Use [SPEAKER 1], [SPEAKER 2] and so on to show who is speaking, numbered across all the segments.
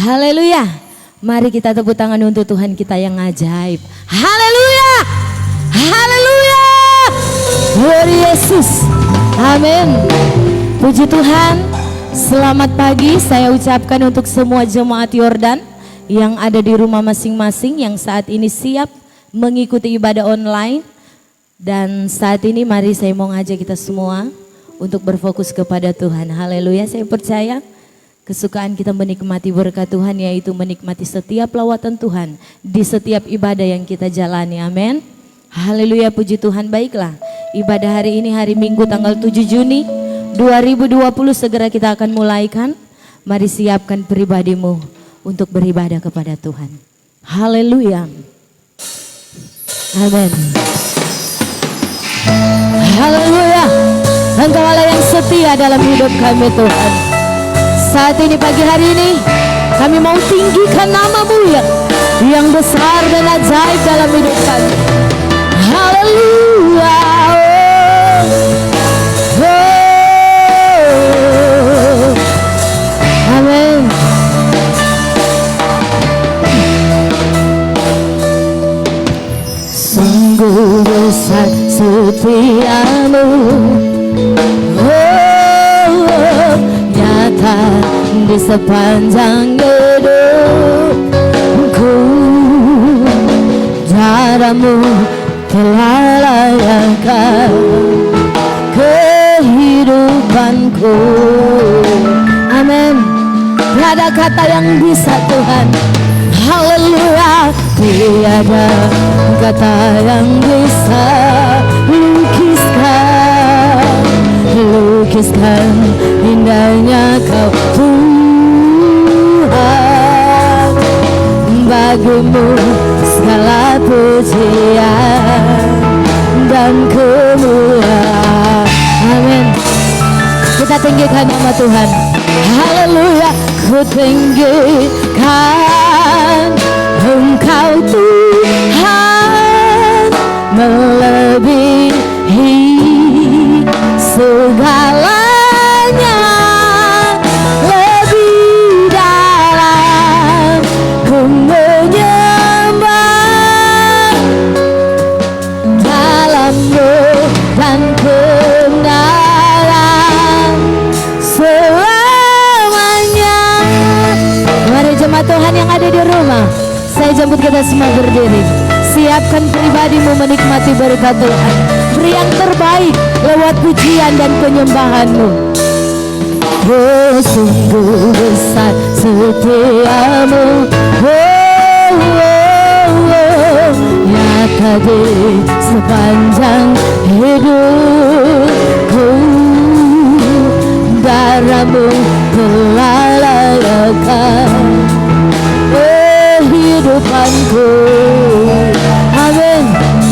[SPEAKER 1] Haleluya. Mari kita tepuk tangan untuk Tuhan kita yang ajaib. Haleluya. Haleluya. Glory Yesus. Amin. Puji Tuhan. Selamat pagi saya ucapkan untuk semua jemaat Yordan yang ada di rumah masing-masing yang saat ini siap mengikuti ibadah online. Dan saat ini mari saya mau ngajak kita semua untuk berfokus kepada Tuhan. Haleluya. Saya percaya kesukaan kita menikmati berkat Tuhan, yaitu menikmati setiap lawatan Tuhan di setiap ibadah yang kita jalani. Amin. Haleluya, puji Tuhan. Baiklah, ibadah hari ini hari Minggu tanggal 7 Juni 2020 segera kita akan mulaikan. Mari siapkan pribadimu untuk beribadah kepada Tuhan. Haleluya. Amin. Haleluya. Engkau Allah yang setia dalam hidup kami Tuhan. Saat ini pagi hari ini kami mau tinggikan nama-Mu yang besar dan ajaib dalam hidup kami. Haleluya. Amin. Sungguh besar setiamu, di sepanjang hidupku. Darah-Mu telah layakkan kehidupanku. Amin. Tiada kata yang bisa Tuhan. Haleluya. Tiada kata yang bisa lukiskan indahnya Kau Tuhan. Bagimu segala pujian dan kemuliaan. Amin. Kita tinggikan nama Tuhan. Haleluya. Ku tinggikan Engkau Tuhan, melebihi segalanya, lebih dalam ku menyembah, dalam-Mu dan kebenaran selamanya. Mari jemaat Tuhan yang ada di rumah, saya jemput kita semua berdiri. Siapkan pribadimu menikmati berkat Tuhan. Beri yang terbaik lewat pujian dan penyembahan-Mu. Oh, sungguh besar setiamu, nyata di sepanjang hidupku. Darah-Mu telah layakkan kehidupanku. Amin.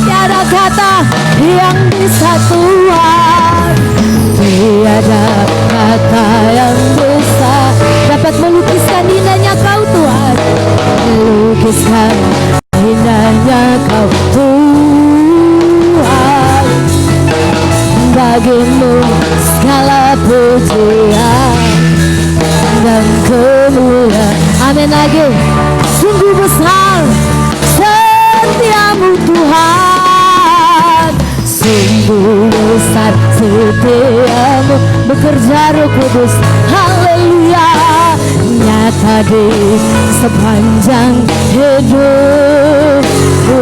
[SPEAKER 1] Tiada kata yang bisa Tuhan, tiada kata yang bisa dapat melukiskan indahnya Kau Tuhan, melukiskan indahnya Kau Tuhan. Bagimu segala pujian dan kemuliaan. Amin lagi. Sungguh besar setiamu Tuhan, sungguh besar setiamu, bekerja Roh Kudus. Haleluya. Nyata di sepanjang hidupku.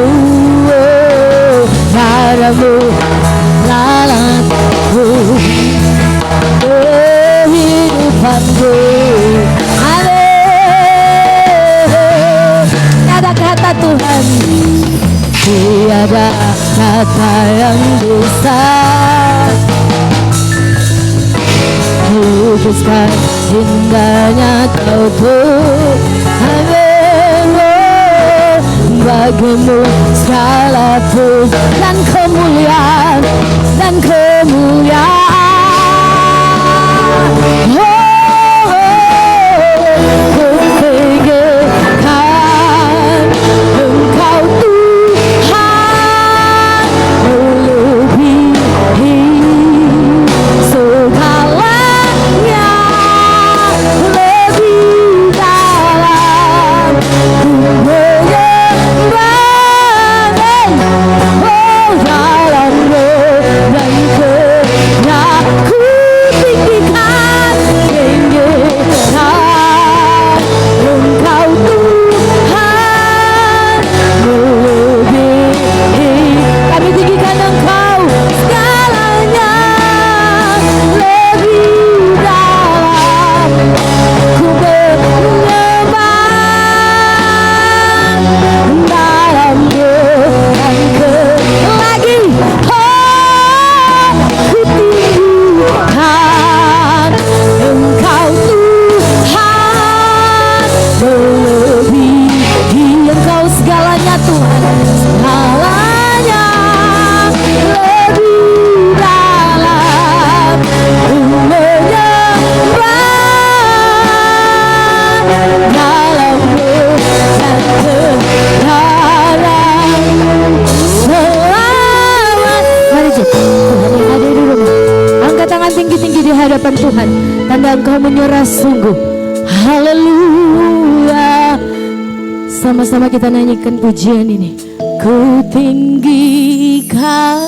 [SPEAKER 1] Darah-Mu lalakku kehidupanku. Tiada kata Tuhan, tiada kata yang bisa lukiskan indahnya Kau Tuhan. Bagimu segala puji dan kemuliaan dan kemuliaan. Engkau Tuhan, melebihi segalanya, lebih dalam Tuhan, segalanya lebih dalam ku menyembah dalam-Mu dan kebenaran selamat. Mari Tuhan yang ada di rumah, angkat tangan tinggi-tinggi di hadapan Tuhan, tanda Engkau menyerah sungguh. Haleluya. Sama-sama kita nyanyikan pujian ini. Ku tinggikan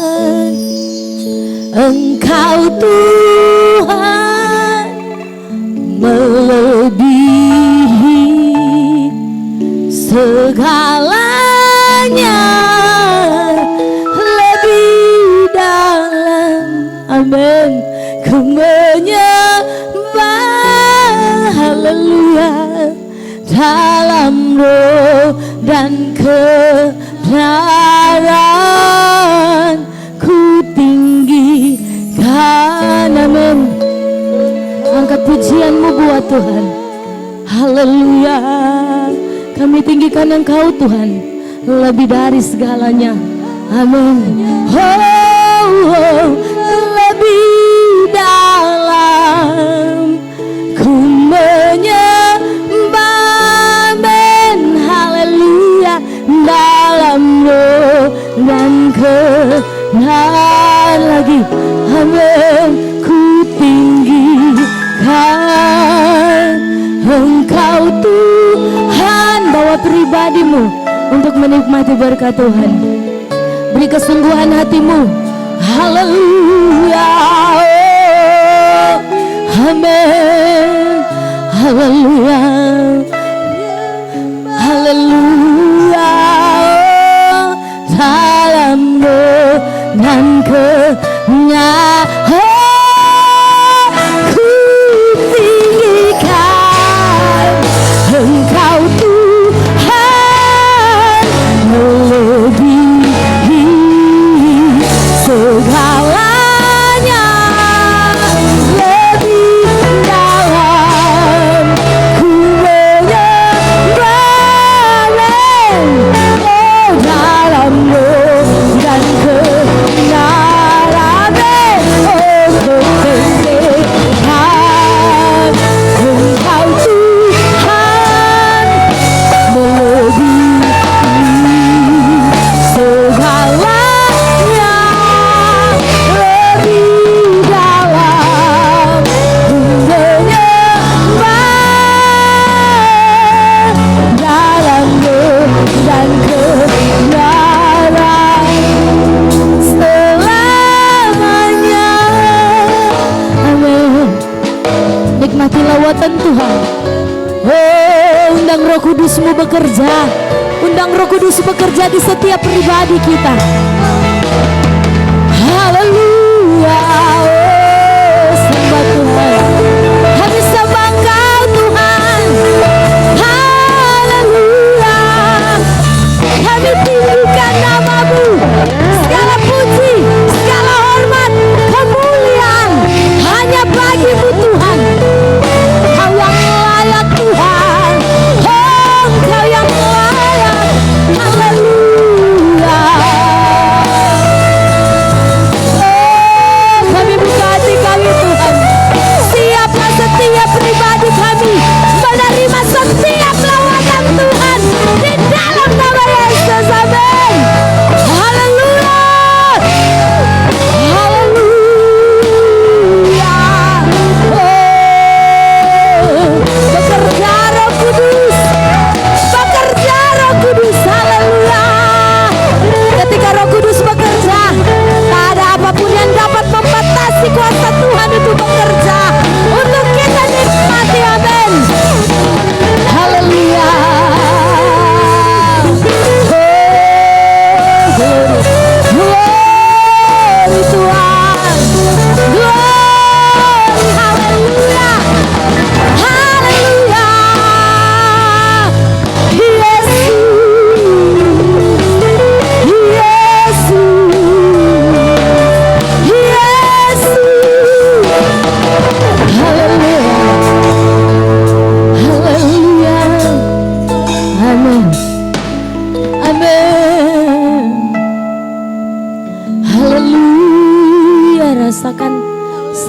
[SPEAKER 1] Engkau Tuhan, melebihi segalanya, lebih dalam, amin, ku menyembah, haleluya, dalam roh dan kebenaran ku tinggikan, amin. Angkat pujianmu buat Tuhan, haleluya. Kami tinggikan Engkau Tuhan, lebih dari segalanya, amin. Oh, lebih dalam ku menyembah, amin, haleluya, dalam roh dan kebenaran lagi, amin. Ku tinggikan Engkau Tuhan. Bawa pribadimu untuk menikmati berkat Tuhan. Beri kesungguhan hatimu, haleluya, amin, haleluya, haleluya, dalam roh dan kebenaran ku tinggikan Engkau Tuhan, melebihi segalanya, lebih dalam ku menyembah, oh, dalam roh dan kebenaran, oh, tinggikan Engkau Tuhan, melebihi segalanya, lebih dalam ku menyembah, dalam roh dan kebenaran selamanya, amin. Nikmati lawatan Tuhan. Oh, undang Roh Kudus-Mu bekerja. Undang Roh Kudus bekerja di setiap pribadi kita. Haleluya. Oh, sembah Tuhan. Kami sembah Engkau Tuhan. Haleluya. Kami tinggikan nama-Mu. Segala puji, segala hormat, kemuliaan hanya bagi-Mu Tuhan. Kau yang layak Tuhan, oh, Kau yang layak, haleluya. Oh, kami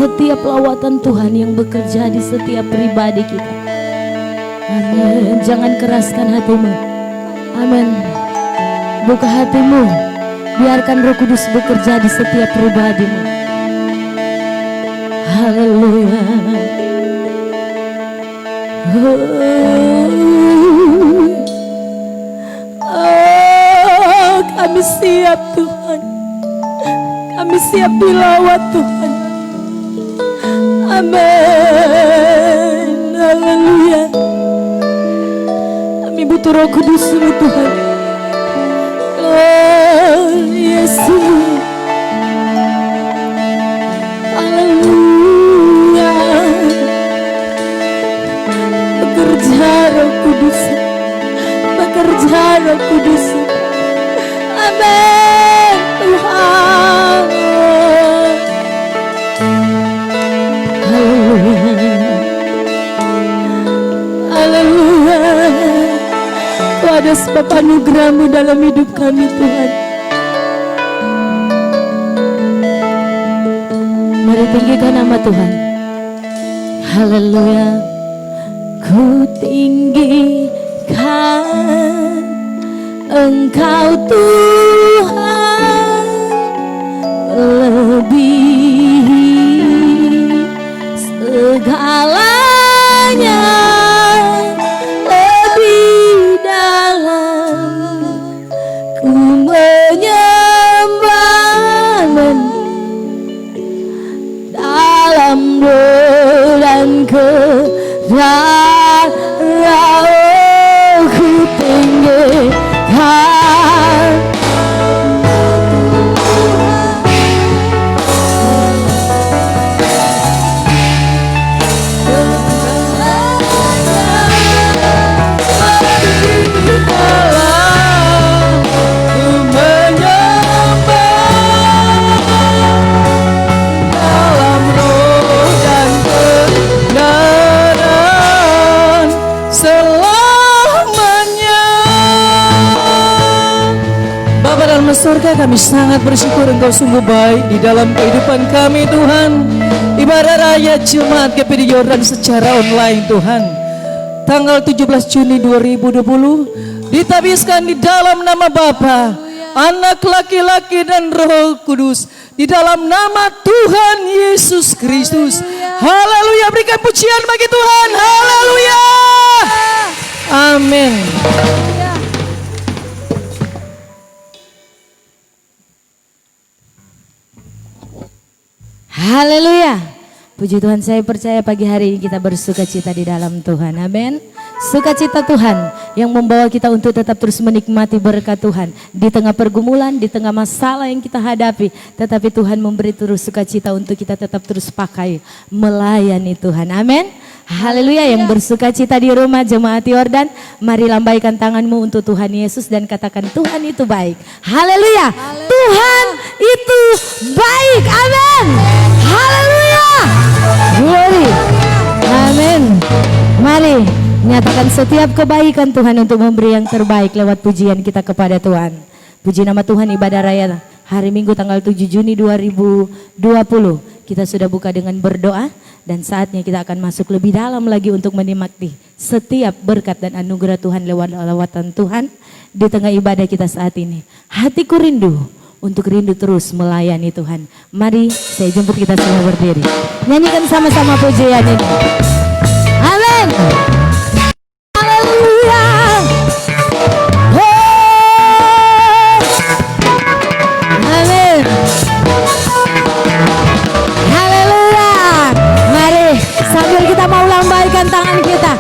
[SPEAKER 1] setiap lawatan Tuhan yang bekerja di setiap pribadi kita. Amin. Jangan keraskan hatimu. Amin. Buka hatimu. Biarkan Roh Kudus bekerja di setiap pribadimu. Haleluya. Oh, kami siap Tuhan. Kami siap dilawat Tuhan. Amin. Haleluya. Kami butuh Roh Kudus-Mu Tuhan. Oh Yesus. Haleluya. Bekerja Roh Kudus. Bekerja Roh Kudus. Amin Tuhan. Haleluya. Haleluya. Kau ada sebab anugerah-Mu dalam hidup kami Tuhan. Mari tinggikan nama Tuhan. Haleluya. Ku tinggikan Engkau Tuhan, lebih segalanya, lebih dalam ku menyembah dalam bulan kerana ku tinggikan.
[SPEAKER 2] Surga, kami sangat bersyukur Engkau sungguh baik di dalam kehidupan kami Tuhan. Ibadah Raya Jumat GPD Yordan secara online Tuhan, tanggal 17 Juni 2020 ditabiskan di dalam nama Bapa, Anak laki-laki dan Roh Kudus, di dalam nama Tuhan Yesus Kristus. Haleluya, berikan pujian bagi Tuhan. Haleluya. Amin.
[SPEAKER 1] Haleluya. Puji Tuhan, saya percaya pagi hari ini kita bersuka cita di dalam Tuhan. Amin. Sukacita Tuhan yang membawa kita untuk tetap terus menikmati berkat Tuhan di tengah pergumulan, di tengah masalah yang kita hadapi. Tetapi Tuhan memberi terus sukacita untuk kita tetap terus pakai melayani Tuhan. Amin. Haleluya. Yang bersuka cita di rumah jemaat Yordan, mari lambaikan tanganmu untuk Tuhan Yesus dan katakan, Tuhan itu baik. Haleluya. Tuhan itu baik. Amin. Haleluya. Glory. Amin. Mari nyatakan setiap kebaikan Tuhan untuk memberi yang terbaik lewat pujian kita kepada Tuhan. Puji nama Tuhan. Ibadah Raya hari Minggu tanggal 7 Juni 2020 kita sudah buka dengan berdoa. Dan saatnya kita akan masuk lebih dalam lagi untuk menikmati setiap berkat dan anugerah Tuhan lewat lawatan Tuhan di tengah ibadah kita saat ini. Hatiku rindu untuk rindu terus melayani Tuhan. Mari saya jemput kita semua berdiri. Nyanyikan sama-sama pujian ini. Amin. Haleluya. Amin. Sambil kita mau lambaikan tangan kita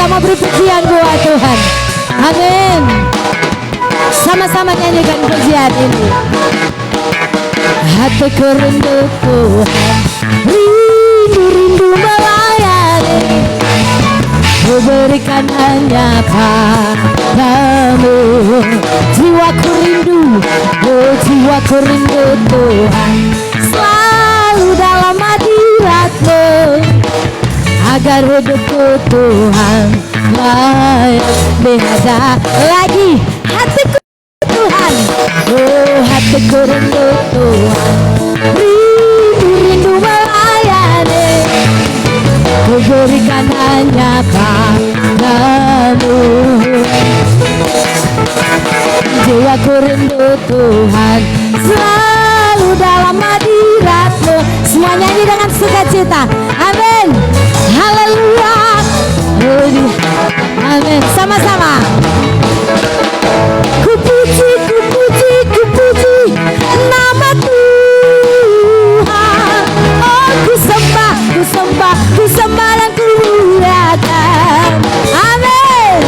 [SPEAKER 1] mau beri pujian buat Tuhan. Amin. Sama-sama nyanyikan pujian ini. Hatiku rindu Tuhan, rindu melayani, ku berikan hanya padamu. Jiwaku rindu, oh jiwaku rindu Tuhan, selalu dalam hadirat-Mu, agar hidupku Tuhan layak dihadap lagi. Hatiku Tuhan, oh hatiku rindu Tuhan, rindu melayani. Jiwaku rindu Tuhan, selalu dalam hadirat-Mu. Semua nyanyi dengan sukacita. Amin. Haleluya. Amin. Sama-sama. Ku puji, ku puji, ku puji nama Tuhan. Oh, ku sembah, ku sembah, ku sembah dan ku muliakan. Amin.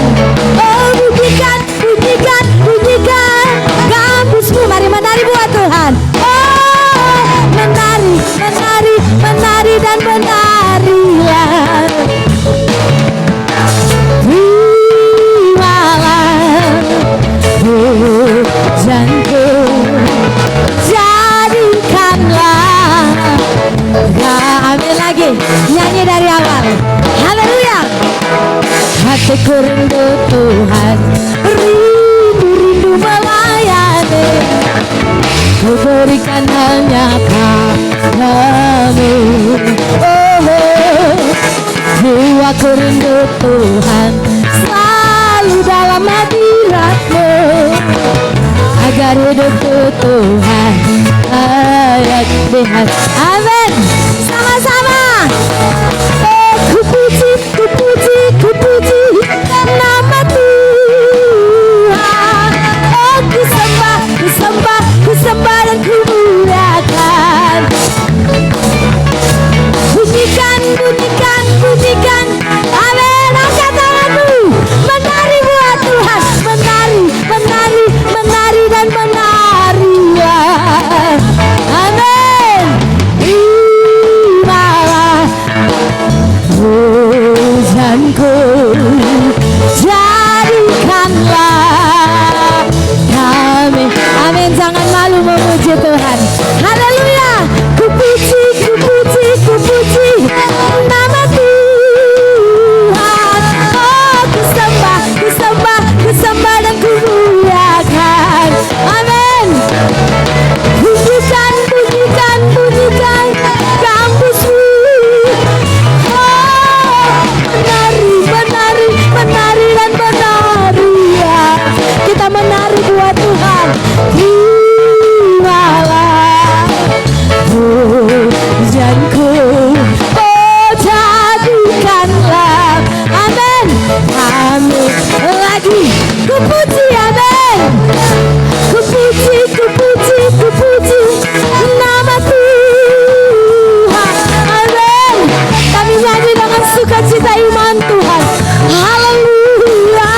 [SPEAKER 1] Oh, pujikan, pujikan, pujikan gambusmu. Mari menari buat Tuhan. Oh, menari, menari, menari dan menarilah. Pujanku jadikanlah. Amin lagi, nyanyi dari awal. Haleluya. Hatiku rindu Tuhan, rindu melayani. Ku berikan hanya padamu. Jiwaku rindu Tuhan, selalu dalam hadirat-Mu. Agar hidupku Tuhan layak lihat. Amin. Sama-sama. Oh, ku puji, ku puji, ku puji nama Tuhan. Oh, ku sembah, ku sembah, ku sembah dan ku muliakan. Bunyikan, bunyikan, bunyikan. Amin. Angkat tanganmu, menari buat Tuhan. Menari, menari, menari dan menarilah. Amin. Terimalah pujianku, jadikanlah kami. Amin. Jangan malu memuji Tuhan. Haleluya. Ku puji, ku puji, ku puji nama Tuhan. Oh, ku sembah, ku sembah, ku sembah dan ku muliakan. Amin. Bunyikan, bunyikan, bunyikan gambusmu. Oh, menari, menari, menari dan menari ya. Kita menari buat Tuhan. Terimalah pujianku, oh jadikanlah. Amin. Amin. Lagi ku puji. Amin. Ku puji, ku puji, ku puji nama Tuhan. Amin. Kami nyanyi dengan sukacita iman Tuhan. Haleluya.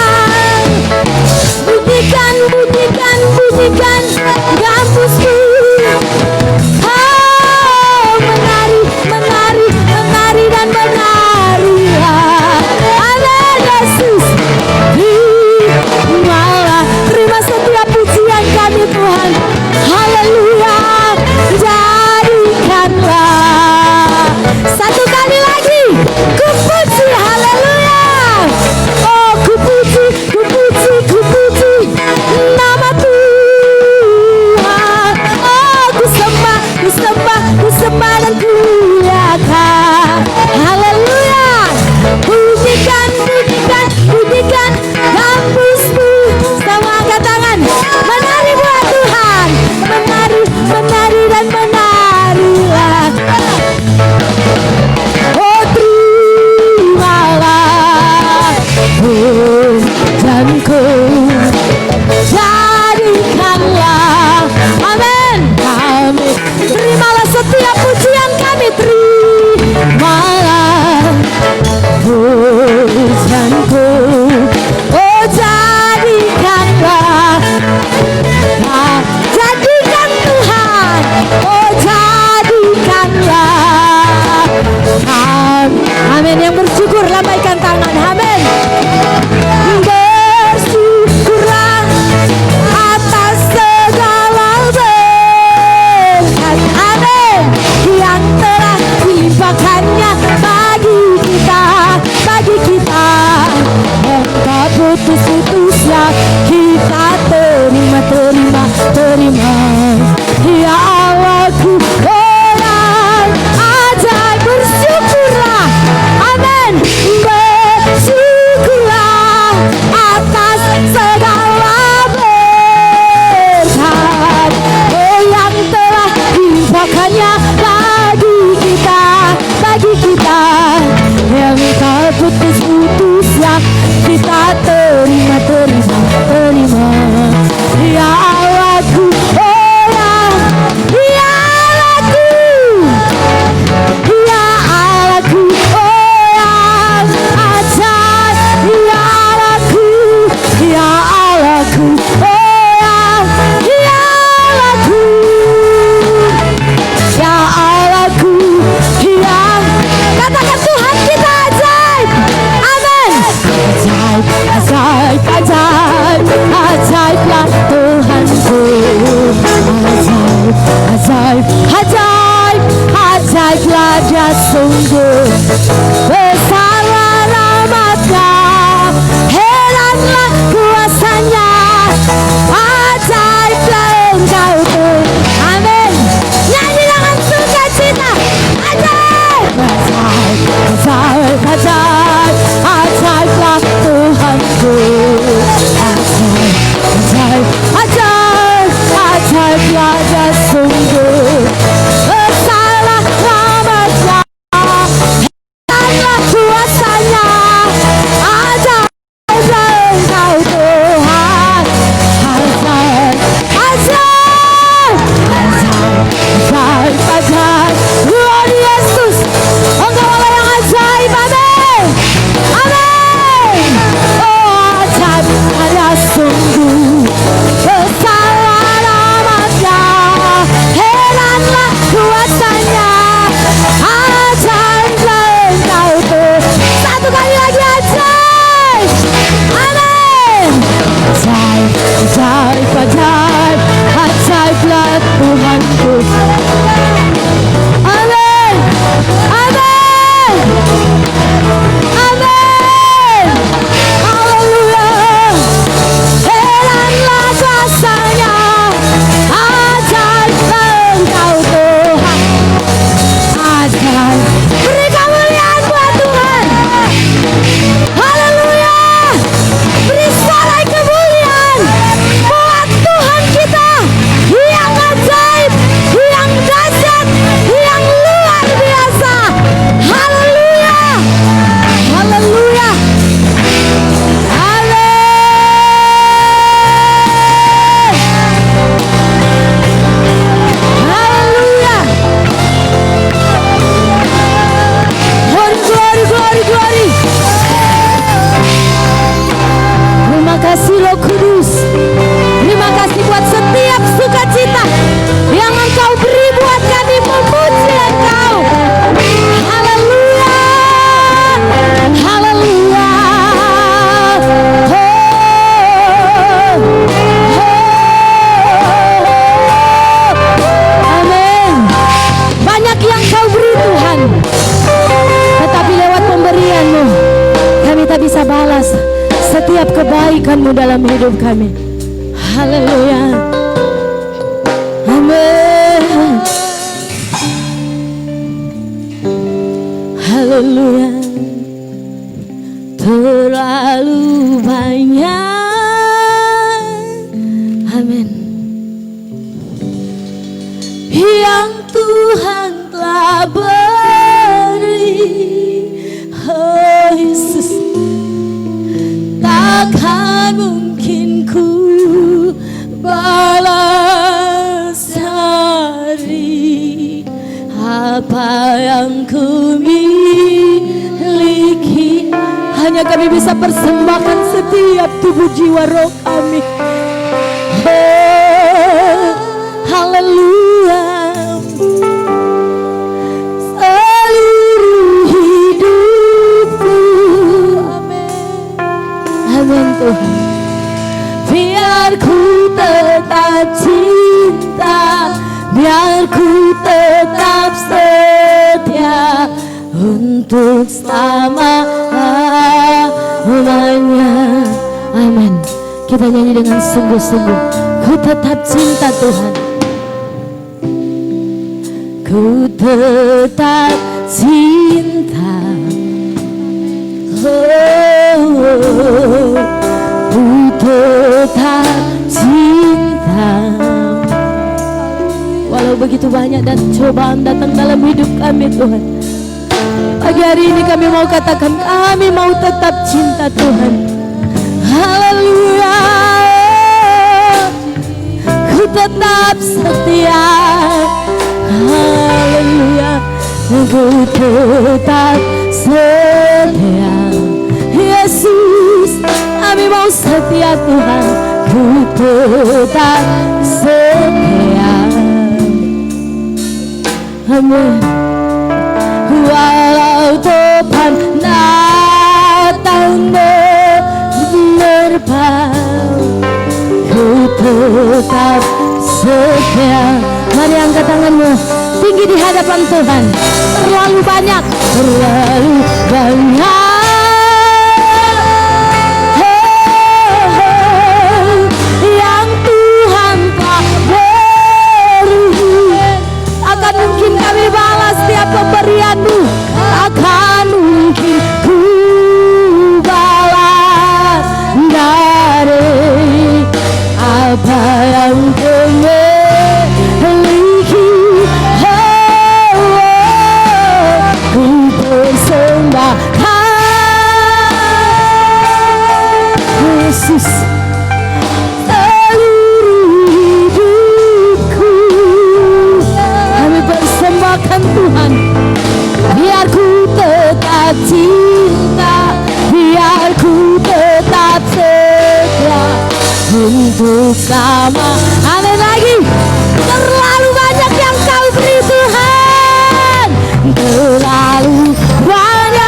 [SPEAKER 1] Bunyikan, bunyikan, bunyikan gambusmu. Oh, menari, menari, menari dan menarilah. Amin. Yesus. Terimalah, terima setiap pujian kami Tuhan. Haleluya. Jadikanlah. Satu kali lagi. Ku puji. Haleluya. Oh, ku puji, ku puji, ku puji nama Tuhan. Oh, ku sembah, ku sembah, ku sembah dan ku muliakan. Haleluya. Pujikan, pujikan, pujikan gambusmu. Semua angkat tangan, menari buat Tuhan. Menari, menari dan menarilah. Oh, terimalah pujianku, jadikanlah ajaib, ajaib, ajaiblah dia sungguh. Besarlah rahmat-Nya, heranlah kuasa-Nya, ajaiblah Engkau Tuhan. Amin. Nyanyi dengan sukacita. Ajaib, ajaib, ajaib, ajaib, ajaiblah Tuhanku. Ajaib, ajaib, ajaib, ajaiblah dia sungguh. Besarlah rahmat-Nya, heranlah kuasa-Nya, ajaiblah Engkau Tuhan. Ajaib, ajaib, ajaib, ajaib, Tuhan Yesus, Engkau Allah yang ajaib. Amin, amin. Oh, ajaib ada sungguh. Besarlah rahmat-Nya, heranlah kuasa-Nya, ajaiblah Engkau Tuhan. Satu kali lagi, ajaib. Amin. Ajaib, ajaib, ajaib, ajaiblah Tuhanku. Amin, amin, amin. Haleluya. Heranlah kuasa-Nya, ajaiblah Engkau Tuhan. Ajaib. Beri kemuliaan buat Tuhan. Haleluya. Beri sorai kemuliaan buat Tuhan kita yang ajaib, yang dahsyat, yang luar biasa. Haleluya. Haleluya. Amin. Haleluya. Glory, glory, glory, glory. Terima kasih Roh Kudus. Terima kasih buat setiap sukacita yang Engkau beri buat kami memuji Engkau. Haleluya. Haleluya. Oh, oh. Amin. Banyak yang Kau beri Tuhan, tetapi lewat pemberian-Mu kami tak bisa balas setiap kebaikan-Mu dalam hidup kami. Haleluya. Amin. Haleluya. Terlalu banyak. Amin. Yang Tuhan telah beri. Oh Yesus, takkan mungkin ku balas hari apa yang ku miliki. Hanya kami bisa persembahkan setiap tubuh jiwa roh kami. Oh, haleluya. Seluruh hidupku. Amin. Amin Tuhan. Biar ku tetap cinta, biar ku tetap setia untuk selama-lamanya. Amin. Kita nyanyi dengan sungguh-sungguh. Ku tetap cinta Tuhan, ku tetap cinta. Oh, ku tetap cinta. Walau begitu banyak dan cobaan datang dalam hidup kami Tuhan, pagi hari ini kami mau katakan kami mau tetap cinta Tuhan. Haleluya. Ku tetap setia. Haleluya. Ku tetap setia. Yesus, kami mau setia Tuhan. Ku tetap setia. Amin. Walau topan datang menerpa, ku tetap setia Mari angkat tanganmu tinggi di hadapan Tuhan. Terlalu banyak yang Tuhan telah beri. Akan mungkin kami balas setiap pemberianmu, akan mungkin ku balas dari apa yang kau miliki. Ku persembahkan Yesus seluruh hidupku. Kami persembahkan Tuhan. Biar ku tetap cinta, biar ku tetap setia untuk sama. Amin lagi. Terlalu banyak yang kau beri Tuhan, terlalu banyak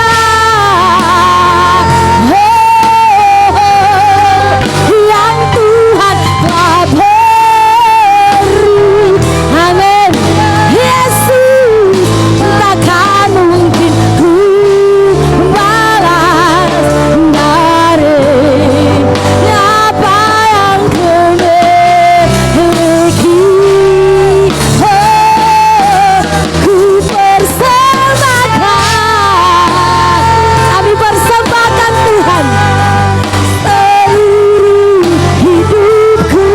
[SPEAKER 1] yang Tuhan telah beri. Amin. Yesus, takkan mungkin ku balas dari apa yang kau miliki. Ku persembahkan, kami persembahkan Tuhan seluruh hidupku.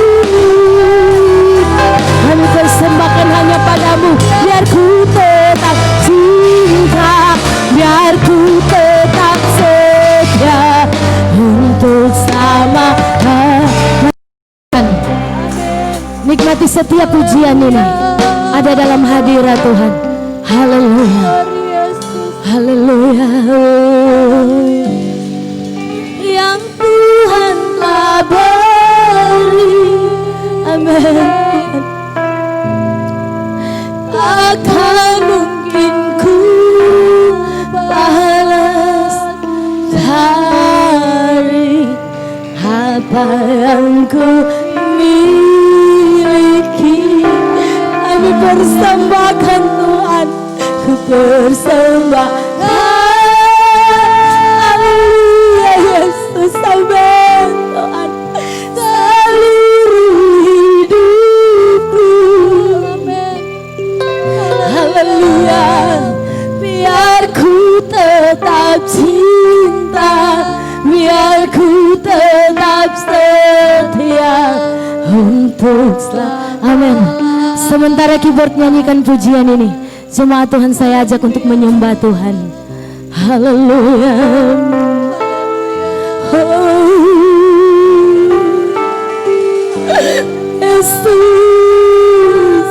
[SPEAKER 1] Kami persembahkan hanya padamu. Biar ku tetap cinta, biar ku tetap setia untuk sama. Nikmati setiap pujian ini ada dalam hadirat Tuhan. Haleluya, haleluya. Yang Tuhan telah beri, amin. Akan mungkin ku balas dari apa yang ku miliki. Kami persembahkan Tuhan, ku persembahkan. Haleluya Yesus, amin Tuhan. Seluruh hidupku, amin. Haleluya. Biar ku tetap cinta, biar ku tetap setia untuk selalu. Amin. Sementara keyboard nyanyikan pujian ini, jemaat Tuhan saya ajak untuk menyembah Tuhan. Haleluya. Oh, Yesus,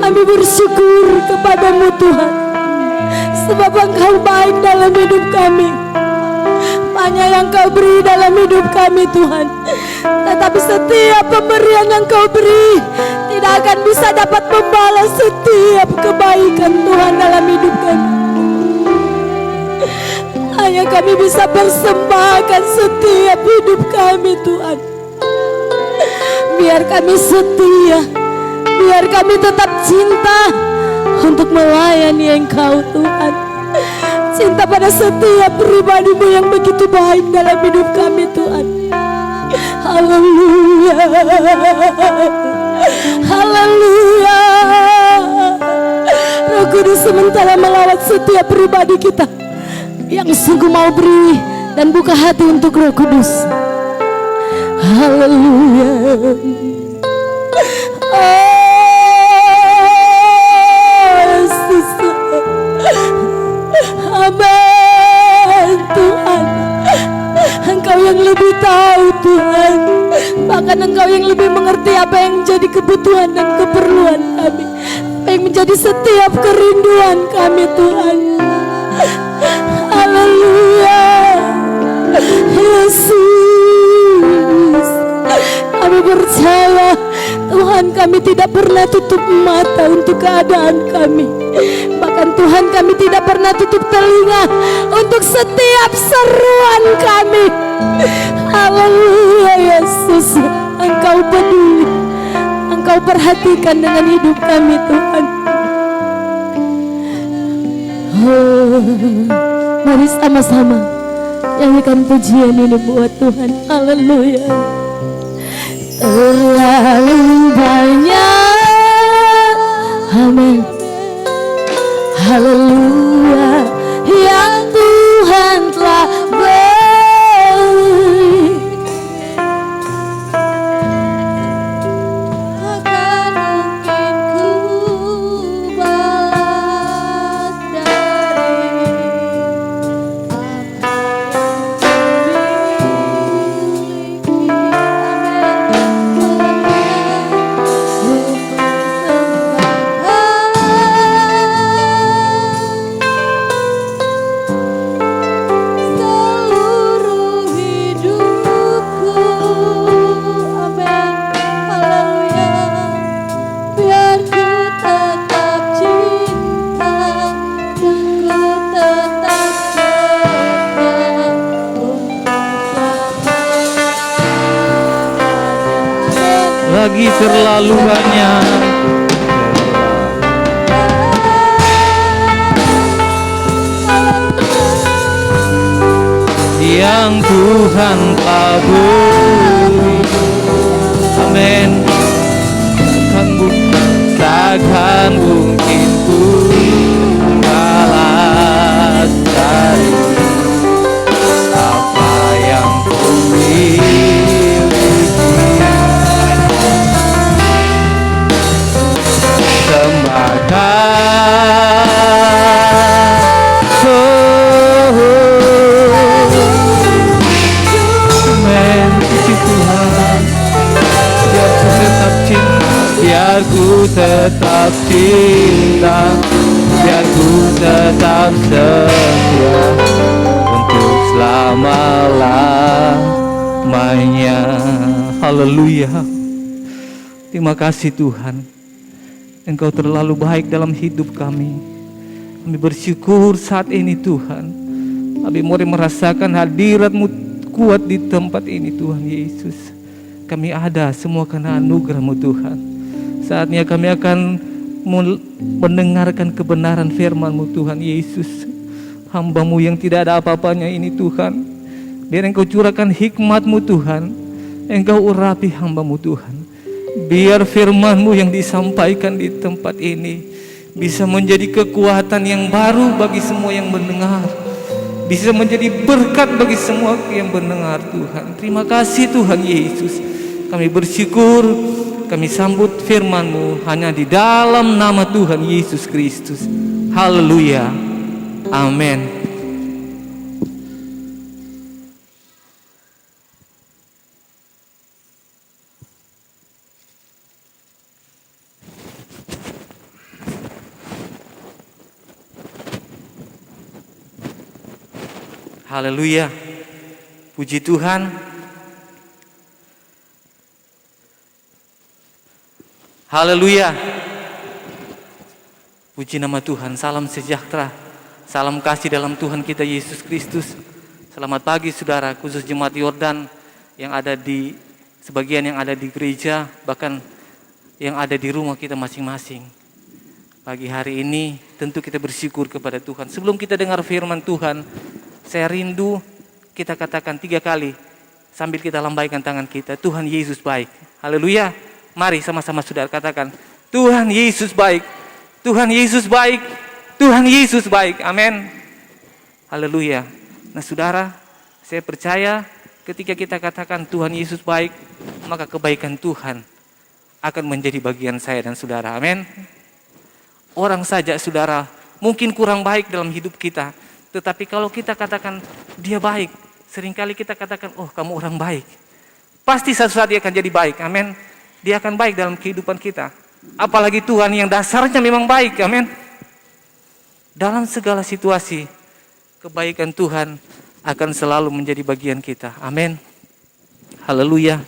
[SPEAKER 1] kami bersyukur kepadamu Tuhan, sebab Engkau baik dalam hidup kami. Banyak yang Kau beri dalam hidup kami Tuhan, tetapi setiap pemberian yang Kau beri tidak akan bisa dapat membalas setiap kebaikan Tuhan dalam hidup kami. Hanya kami bisa persembahkan setiap hidup kami Tuhan. Biar kami setia, biar kami tetap cinta untuk melayani Engkau Tuhan. Cinta pada setiap pribadi-Mu yang begitu baik dalam hidup kami Tuhan. Haleluya, haleluya. Roh Kudus sementara melawat setiap pribadi kita yang sungguh mau beri dan buka hati untuk Roh Kudus. Haleluya. Yesus. Amin Tuhan. Engkau yang lebih tahu Tuhan, bahkan Engkau yang lebih mengerti apa yang menjadi kebutuhan dan keperluan kami, apa yang menjadi setiap kerinduan kami Tuhan. Haleluya. Yesus, kami percaya Tuhan, kami tidak pernah tutup mata untuk keadaan kami. Bahkan Tuhan, kami tidak pernah tutup telinga untuk setiap seruan kami. Haleluya Yesus, Engkau peduli, Engkau perhatikan dengan hidup kami Tuhan. Oh, mari sama-sama nyanyikan pujian ini buat Tuhan. Haleluya. Terlalu banyak, amin, haleluya, yang Tuhan telah beri. Akan mungkin ku balas dari
[SPEAKER 2] lagi terlalu banyak yang Tuhan telah beri. Amin. Takkan mungkin ku balas dari apa yang ku miliki. Biar ku tetap cinta, biar ku tetap setia untuk selama-lamanya. Haleluya. Terima kasih Tuhan, Engkau terlalu baik dalam hidup kami. Kami bersyukur saat ini Tuhan. Kami mau merasakan hadirat-Mu kuat di tempat ini Tuhan Yesus. Kami ada semua karena anugerah-Mu Tuhan. Saatnya kami akan mendengarkan kebenaran firman-Mu Tuhan Yesus. Hamba-Mu yang tidak ada apa-apanya ini Tuhan, biar Engkau curahkan hikmat-Mu Tuhan. Engkau urapi hamba-Mu Tuhan. Biar firman-Mu yang disampaikan di tempat ini bisa menjadi kekuatan yang baru bagi semua yang mendengar, bisa menjadi berkat bagi semua yang mendengar Tuhan. Terima kasih Tuhan Yesus. Kami bersyukur, kami sambut firman-Mu hanya di dalam nama Tuhan Yesus Kristus. Haleluya. Amin. Haleluya. Puji Tuhan. Haleluya. Puji nama Tuhan. Salam sejahtera, salam kasih dalam Tuhan kita Yesus Kristus. Selamat pagi saudara, khusus Jemaat Yordan yang ada di sebagian yang ada di gereja, bahkan yang ada di rumah kita masing-masing. Pagi hari ini tentu kita bersyukur kepada Tuhan. Sebelum kita dengar firman Tuhan, saya rindu kita katakan 3 kali sambil kita lambaikan tangan kita. Tuhan Yesus baik. Haleluya. Mari sama-sama saudara katakan, Tuhan Yesus baik. Tuhan Yesus baik. Tuhan Yesus baik. Amin. Haleluya. Nah saudara, saya percaya ketika kita katakan Tuhan Yesus baik, maka kebaikan Tuhan akan menjadi bagian saya dan saudara. Amin. Orang saja saudara mungkin kurang baik dalam hidup kita, tetapi kalau kita katakan dia baik, seringkali kita katakan, oh kamu orang baik. Pasti suatu saat dia akan jadi baik. Amin. Dia akan baik dalam kehidupan kita. Apalagi Tuhan yang dasarnya memang baik. Amin. Dalam segala situasi, kebaikan Tuhan akan selalu menjadi bagian kita. Amin. Haleluya.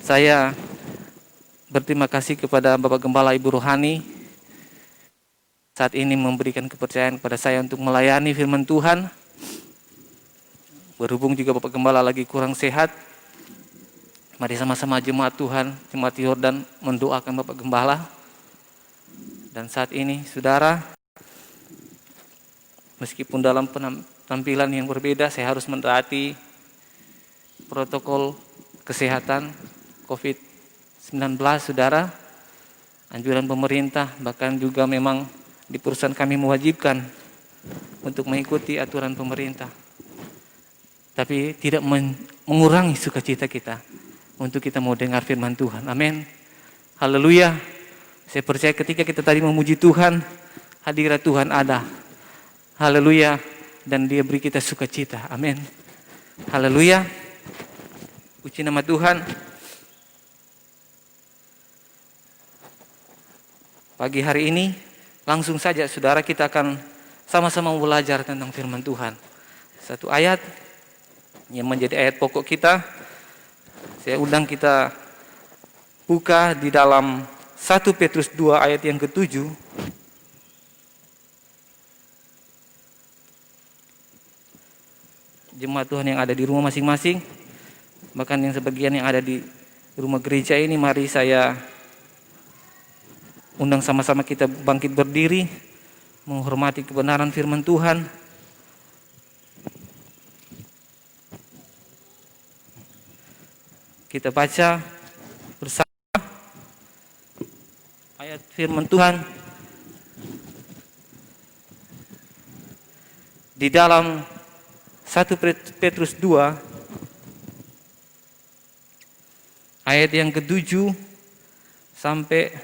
[SPEAKER 2] Saya berterima kasih kepada Bapak Gembala Ibu Rohani saat ini memberikan kepercayaan kepada saya untuk melayani firman Tuhan. Berhubung juga Bapak Gembala lagi kurang sehat,
[SPEAKER 3] Mari sama-sama jemaat Tuhan, jemaat Yordan mendoakan Bapak Gembala. Dan saat ini saudara, meskipun dalam penampilan yang berbeda, saya harus mentaati protokol kesehatan COVID-19 saudara. Anjuran pemerintah, bahkan juga memang di perusahaan kami mewajibkan untuk mengikuti aturan pemerintah. Tapi tidak mengurangi sukacita kita untuk kita mau dengar firman Tuhan. Amin. Haleluya. Saya percaya ketika kita tadi memuji Tuhan, hadirat Tuhan ada. Haleluya. Dan Dia beri kita sukacita. Amin. Haleluya. Puji nama Tuhan. Pagi hari ini langsung saja saudara kita akan sama-sama belajar tentang firman Tuhan. Satu ayat yang menjadi ayat pokok kita. Saya undang kita buka di dalam 1 Petrus 2 ayat yang ke-7. Jemaat Tuhan yang ada di rumah masing-masing, bahkan yang sebagian yang ada di rumah gereja ini, mari saya undang sama-sama kita bangkit berdiri, menghormati kebenaran firman Tuhan. Kita baca bersama ayat firman Tuhan di dalam 1 Petrus 2 ayat yang ke-7 sampai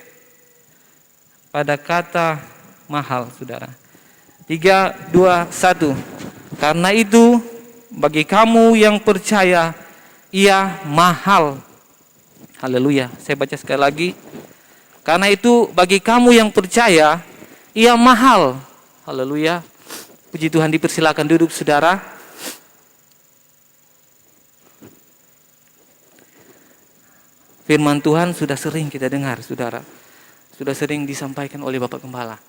[SPEAKER 3] pada kata mahal, saudara. 3, 2, 1. Karena itu bagi kamu yang percaya, ia mahal. Haleluya. Saya baca sekali lagi. Karena itu bagi kamu yang percaya, ia mahal. Haleluya. Puji Tuhan, dipersilakan duduk saudara. Firman Tuhan sudah sering kita dengar saudara. Sudah sering disampaikan oleh Bapak Gembala.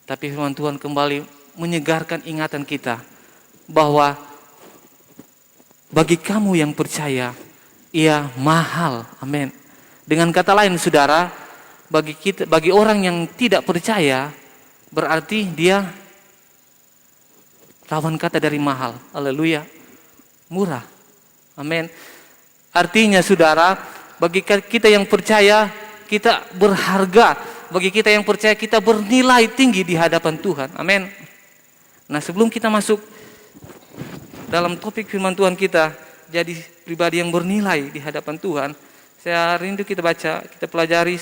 [SPEAKER 3] Tapi firman Tuhan kembali menyegarkan ingatan kita bahwa bagi kamu yang percaya, ia mahal. Amin. Dengan kata lain saudara, bagi orang yang tidak percaya, berarti dia lawan kata dari mahal. Haleluya. Murah. Amin. Artinya saudara, bagi kita yang percaya, kita berharga. Bagi kita yang percaya, kita bernilai tinggi di hadapan Tuhan. Amin. Nah, sebelum kita masuk dalam topik firman Tuhan kita, jadi pribadi yang bernilai di hadapan Tuhan, saya rindu kita baca, kita pelajari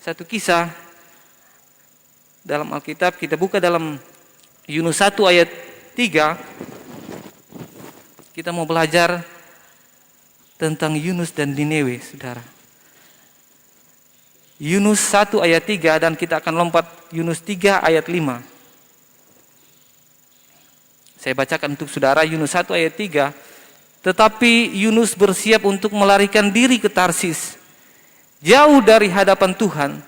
[SPEAKER 3] satu kisah dalam Alkitab. Kita buka dalam Yunus 1 ayat 3. Kita mau belajar tentang Yunus dan Niniwe, saudara. Yunus 1 ayat 3 dan kita akan lompat Yunus 3 ayat 5. Saya bacakan untuk saudara Yunus 1 ayat 3. Tetapi Yunus bersiap untuk melarikan diri ke Tarsis, jauh dari hadapan Tuhan.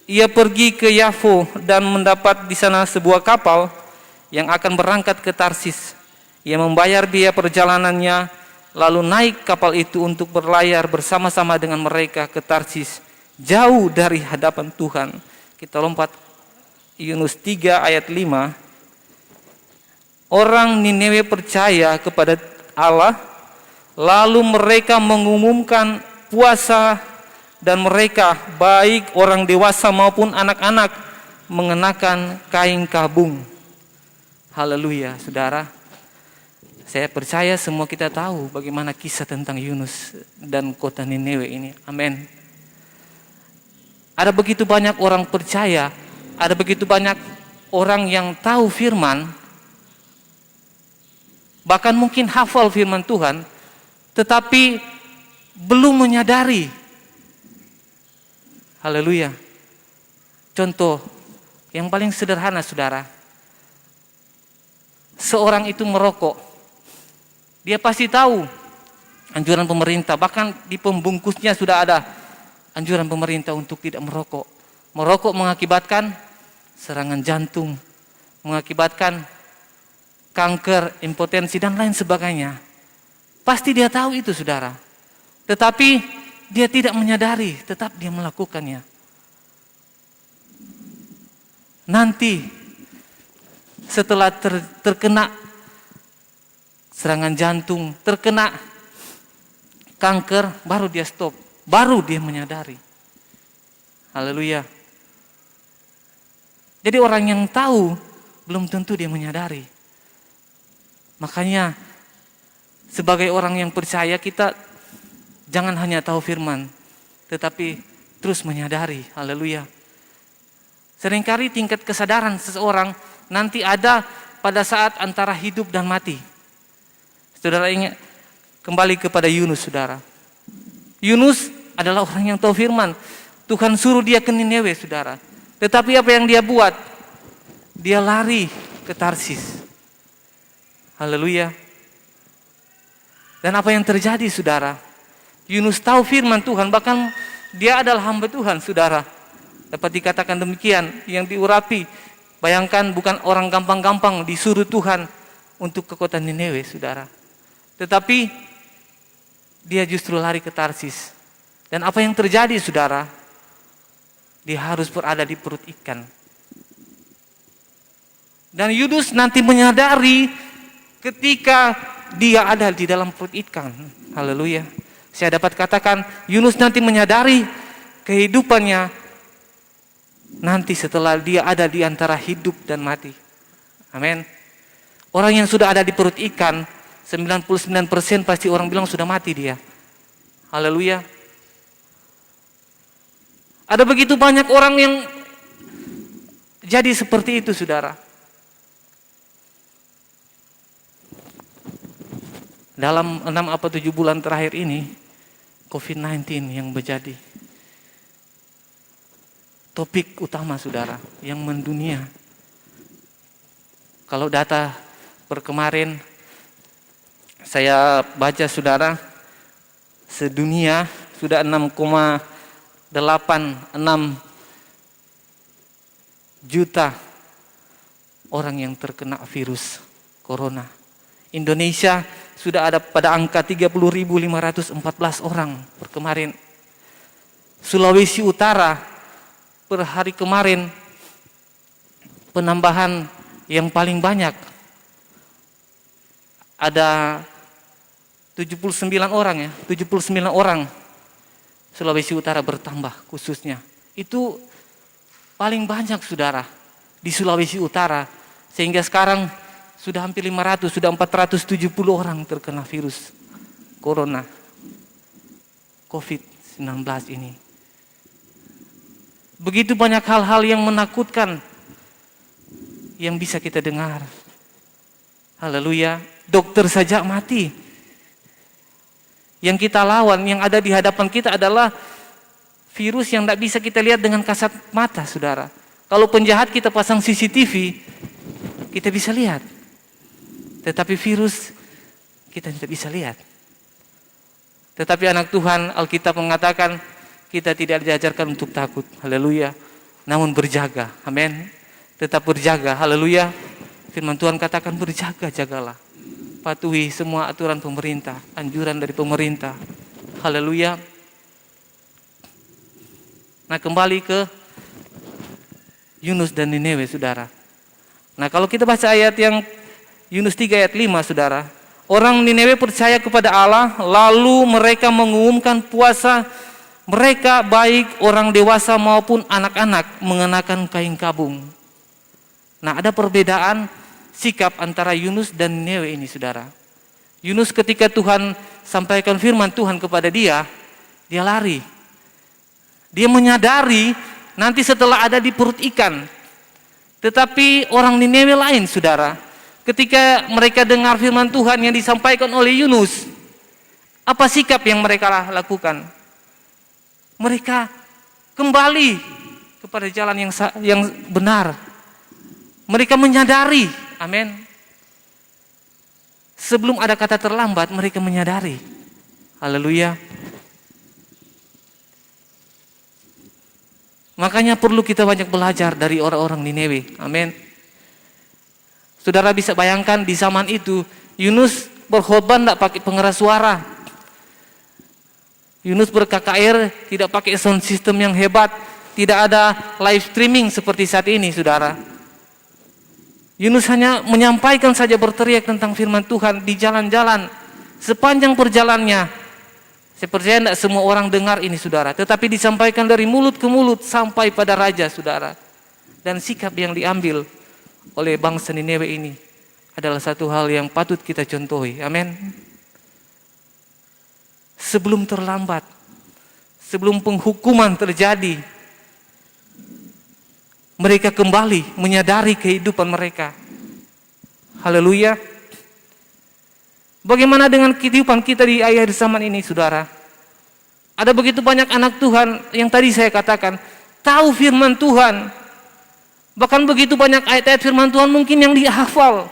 [SPEAKER 3] Ia pergi ke Yafo dan mendapat di sana sebuah kapal yang akan berangkat ke Tarsis. Ia membayar biaya perjalanannya, lalu naik kapal itu untuk berlayar bersama-sama dengan mereka ke Tarsis, jauh dari hadapan Tuhan. Kita lompat Yunus 3 ayat 5. Orang Niniwe percaya kepada Allah, lalu mereka mengumumkan puasa, dan mereka baik orang dewasa maupun anak-anak mengenakan kain kabung. Haleluya, saudara. Saya percaya semua kita tahu bagaimana kisah tentang Yunus dan kota Niniwe ini. Amin. Ada begitu banyak orang percaya, ada begitu banyak orang yang tahu firman, bahkan mungkin hafal firman Tuhan, tetapi belum menyadari. Haleluya. Contoh yang paling sederhana saudara, seorang itu merokok, dia pasti tahu anjuran pemerintah, bahkan di pembungkusnya sudah ada anjuran pemerintah untuk tidak merokok. Merokok mengakibatkan serangan jantung, mengakibatkan kanker, impotensi dan lain sebagainya. Pasti dia tahu itu saudara. Tetapi dia tidak menyadari, tetap dia melakukannya. Nanti setelah terkena serangan jantung, terkena kanker, baru dia stop, baru dia menyadari. Haleluya. Jadi orang yang tahu belum tentu dia menyadari. Makanya sebagai orang yang percaya, kita jangan hanya tahu firman, tetapi terus menyadari. Haleluya. Seringkali tingkat kesadaran seseorang nanti ada pada saat antara hidup dan mati. Saudara ingat kembali kepada Yunus, saudara. Yunus adalah orang yang tahu firman. Tuhan suruh dia ke Niniwe, saudara. Tetapi apa yang dia buat? Dia lari ke Tarsis. Haleluya. Dan apa yang terjadi, saudara? Yunus tahu firman Tuhan, bahkan dia adalah hamba Tuhan, saudara. Dapat dikatakan demikian, yang diurapi. Bayangkan, bukan orang gampang-gampang disuruh Tuhan untuk ke kota Niniwe, saudara. Tetapi dia justru lari ke Tarsis. Dan apa yang terjadi, saudara? Dia harus berada di perut ikan. Dan Yunus nanti menyadari ketika dia ada di dalam perut ikan. Haleluya. Saya dapat katakan, Yunus nanti menyadari kehidupannya nanti setelah dia ada di antara hidup dan mati. Amin. Orang yang sudah ada di perut ikan, 99% pasti orang bilang sudah mati dia. Haleluya. Ada begitu banyak orang yang jadi seperti itu, saudara. Dalam 6 atau 7 bulan terakhir ini, COVID-19 yang menjadi topik utama, saudara, yang mendunia. Kalau data per kemarin saya baca, saudara, sedunia sudah 6,86 juta orang yang terkena virus corona. Indonesia sudah ada pada angka 30.514 orang per kemarin. Sulawesi Utara per hari kemarin penambahan yang paling banyak ada 79 orang ya, 79 orang Sulawesi Utara bertambah khususnya. Itu paling banyak, saudara, di Sulawesi Utara. Sehingga sekarang sudah hampir 500, sudah 470 orang terkena virus corona COVID-19 ini. Begitu banyak hal-hal yang menakutkan yang bisa kita dengar. Haleluya. Dokter saja mati. Yang kita lawan, yang ada di hadapan kita adalah virus yang tidak bisa kita lihat dengan kasat mata, saudara. Kalau penjahat kita pasang CCTV, kita bisa lihat. Tetapi virus kita tidak bisa lihat. Tetapi anak Tuhan, Alkitab mengatakan kita tidak diajarkan untuk takut. Haleluya. Namun berjaga. Amin. Tetap berjaga. Haleluya. Firman Tuhan katakan berjaga, jagalah. Patuhi semua aturan pemerintah, anjuran dari pemerintah. Haleluya. Nah, kembali ke Yunus dan Niniwe, saudara. Nah, kalau kita baca ayat yang Yunus 3 ayat 5, saudara. Orang Niniwe percaya kepada Allah, lalu mereka mengumumkan puasa. Mereka baik orang dewasa maupun anak-anak mengenakan kain kabung. Nah, ada perbedaan sikap antara Yunus dan Niniwe ini, saudara. Yunus ketika Tuhan sampaikan firman Tuhan kepada dia, dia lari. Dia menyadari nanti setelah ada di perut ikan. Tetapi orang Niniwe lain, saudara. Ketika mereka dengar firman Tuhan yang disampaikan oleh Yunus, apa sikap yang mereka lakukan? Mereka kembali kepada jalan yang benar. Mereka menyadari, amin. Sebelum ada kata terlambat, mereka menyadari. Haleluya. Makanya perlu kita banyak belajar dari orang-orang Niniwe. Amin. Saudara bisa bayangkan di zaman itu Yunus berkhotbah tidak pakai pengeras suara. Yunus ber-KKR, tidak pakai sound system yang hebat, tidak ada live streaming seperti saat ini, saudara. Yunus hanya menyampaikan saja, berteriak tentang firman Tuhan di jalan-jalan. Sepanjang perjalanannya, saya percaya tidak semua orang dengar ini, saudara. Tetapi disampaikan dari mulut ke mulut sampai pada raja, saudara. Dan sikap yang diambil oleh bangsa Niniwe ini adalah satu hal yang patut kita contohi. Amin. Sebelum terlambat, sebelum penghukuman terjadi, mereka kembali menyadari kehidupan mereka. Haleluya. Bagaimana dengan kehidupan kita di akhir zaman ini, saudara? Ada begitu banyak anak Tuhan yang tadi saya katakan, tahu firman Tuhan. Bahkan begitu banyak ayat-ayat firman Tuhan mungkin yang dihafal.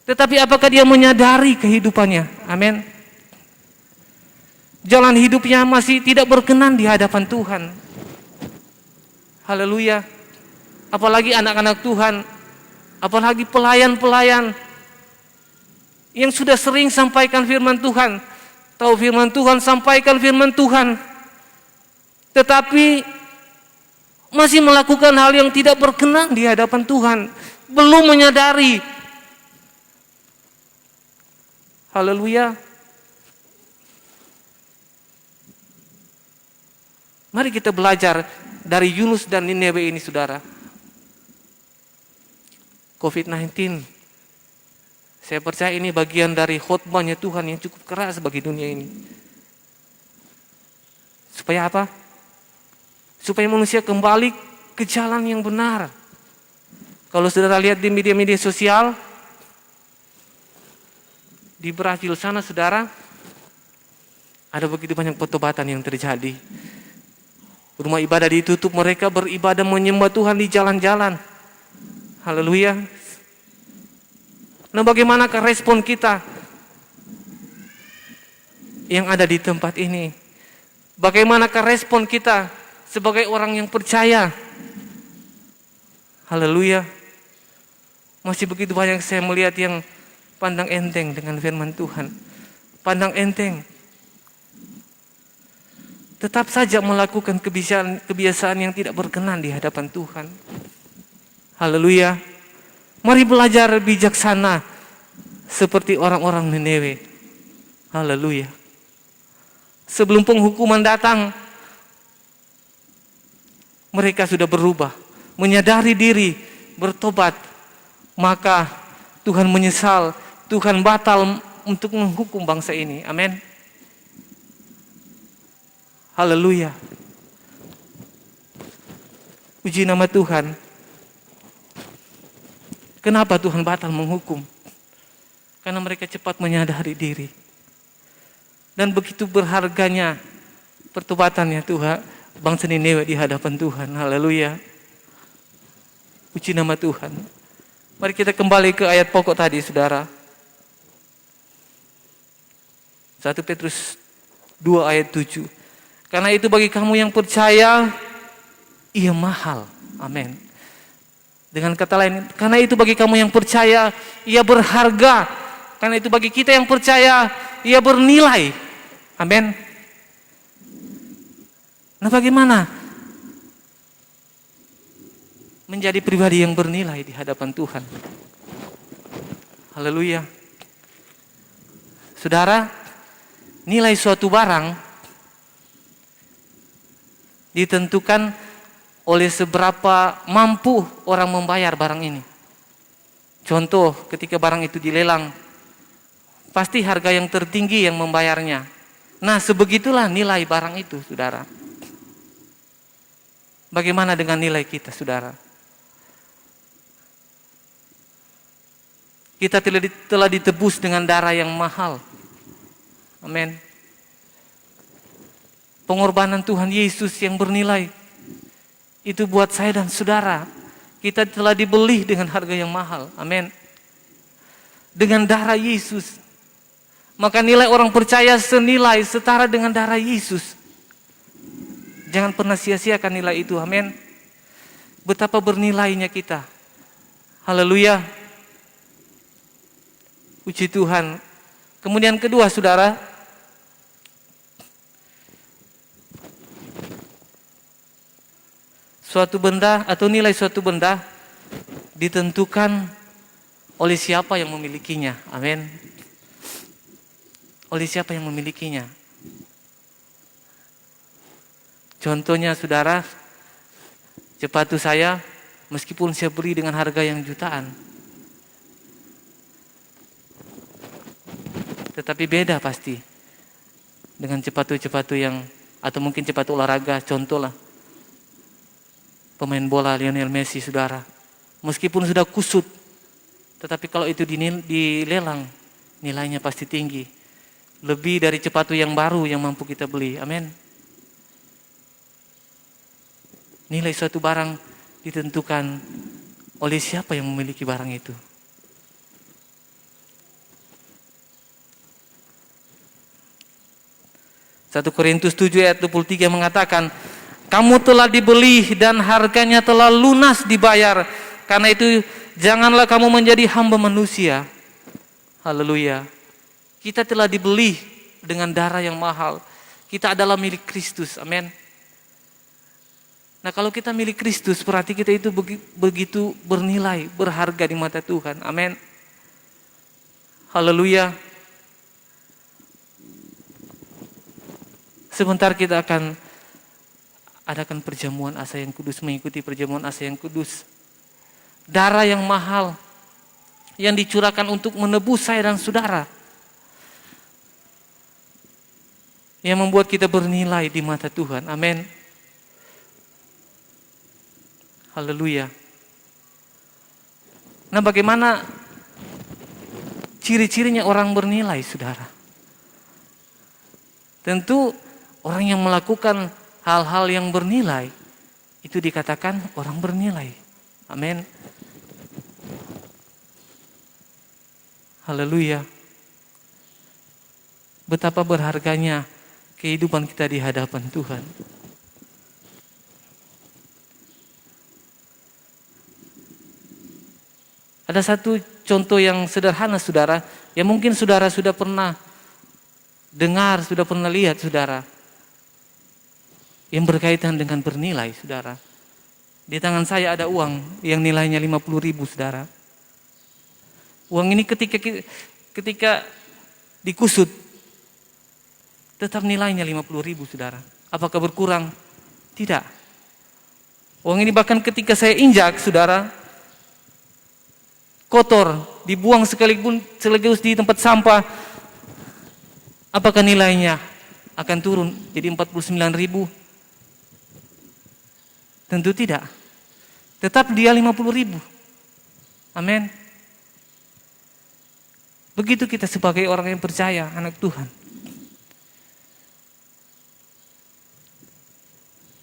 [SPEAKER 3] Tetapi apakah dia menyadari kehidupannya? Amin. Jalan hidupnya masih tidak berkenan di hadapan Tuhan. Haleluya. Apalagi anak-anak Tuhan, apalagi pelayan-pelayan yang sudah sering sampaikan firman Tuhan, tahu firman Tuhan, sampaikan firman Tuhan, tetapi masih melakukan hal yang tidak berkenan di hadapan Tuhan, belum menyadari. Haleluya. Mari kita belajar dari Yunus dan Niniwe ini, saudara. COVID-19, saya percaya ini bagian dari khotbahnya Tuhan yang cukup keras bagi dunia ini. Supaya apa? Supaya manusia kembali ke jalan yang benar. Kalau saudara lihat di media-media sosial, di Brasil sana, saudara, ada begitu banyak pertobatan yang terjadi. Rumah ibadah ditutup, mereka beribadah menyembah Tuhan di jalan-jalan. Haleluya. Nah, bagaimanakah respon kita yang ada di tempat ini? Bagaimanakah respon kita sebagai orang yang percaya? Haleluya. Masih begitu banyak saya melihat yang pandang enteng dengan firman Tuhan. Pandang enteng. Tetap saja melakukan kebiasaan yang tidak berkenan di hadapan Tuhan. Haleluya. Mari belajar bijaksana seperti orang-orang Niniwe. Haleluya. Sebelum penghukuman datang, mereka sudah berubah, menyadari diri, bertobat. Maka Tuhan menyesal, Tuhan batal untuk menghukum bangsa ini. Amin. Haleluya. Puji nama Tuhan. Kenapa Tuhan batal menghukum? Karena mereka cepat menyadari diri. Dan begitu berharganya pertobatannya Tuhan, bangsa Niniwe di hadapan Tuhan. Haleluya. Puji nama Tuhan. Mari kita kembali ke ayat pokok tadi, saudara. 1 Petrus 2 ayat 7. Karena itu bagi kamu yang percaya, ia mahal. Amin. Dengan kata lain, karena itu bagi kamu yang percaya, ia berharga. Karena itu bagi kita yang percaya, ia bernilai. Amin. Nah, bagaimana menjadi pribadi yang bernilai di hadapan Tuhan? Haleluya. Saudara, nilai suatu barang ditentukan oleh seberapa mampu orang membayar barang ini. Contoh, ketika barang itu dilelang, pasti harga yang tertinggi yang membayarnya. Nah, sebegitulah nilai barang itu, saudara. Bagaimana dengan nilai kita, saudara? Kita telah ditebus dengan darah yang mahal. Amin. Pengorbanan Tuhan Yesus yang bernilai. Itu buat saya dan saudara. Kita telah dibeli dengan harga yang mahal. Amin. Dengan darah Yesus. Maka nilai orang percaya senilai, setara dengan darah Yesus. Jangan pernah sia-siakan nilai itu. Amin. Betapa bernilainya kita. Haleluya. Puji Tuhan. Kemudian kedua, saudara, suatu benda atau nilai suatu benda ditentukan oleh siapa yang memilikinya. Amin. Oleh siapa yang memilikinya. Contohnya saudara, sepatu saya meskipun saya beli dengan harga yang jutaan, tetapi beda pasti dengan sepatu-sepatu yang, atau mungkin sepatu olahraga, contoh lah pemain bola Lionel Messi saudara. Meskipun sudah kusut, tetapi kalau itu dilelang, nilainya pasti tinggi. Lebih dari sepatu yang baru yang mampu kita beli. Amin. Nilai suatu barang ditentukan oleh siapa yang memiliki barang itu. Satu Korintus 7 ayat 23 mengatakan, kamu telah dibeli dan harganya telah lunas dibayar. Karena itu janganlah kamu menjadi hamba manusia. Haleluya. Kita telah dibeli dengan darah yang mahal. Kita adalah milik Kristus. Amin. Nah, kalau kita milik Kristus, berarti kita itu begitu bernilai, berharga di mata Tuhan. Amin. Haleluya. Sebentar kita akan adakan perjamuan asa yang kudus, mengikuti perjamuan asa yang kudus. Darah yang mahal yang dicurahkan untuk menebus saya dan saudara, yang membuat kita bernilai di mata Tuhan. Amin. Haleluya. Nah, bagaimana ciri-cirinya orang bernilai, saudara? Tentu orang yang melakukan hal-hal yang bernilai itu dikatakan orang bernilai. Amin. Haleluya. Betapa berharganya kehidupan kita di hadapan Tuhan. Ada satu contoh yang sederhana saudara, yang mungkin saudara sudah pernah dengar, sudah pernah lihat saudara, yang berkaitan dengan bernilai saudara. Di tangan saya ada uang yang nilainya 50.000 saudara. Uang ini ketika dikusut tetap nilainya 50.000 saudara. Apakah berkurang? Tidak. Uang ini bahkan ketika saya injak saudara, kotor, dibuang sekaligus di tempat sampah, apakah nilainya akan turun jadi 49.000? Tentu tidak. Tetap dia 50.000. Amin. Begitu kita sebagai orang yang percaya, anak Tuhan.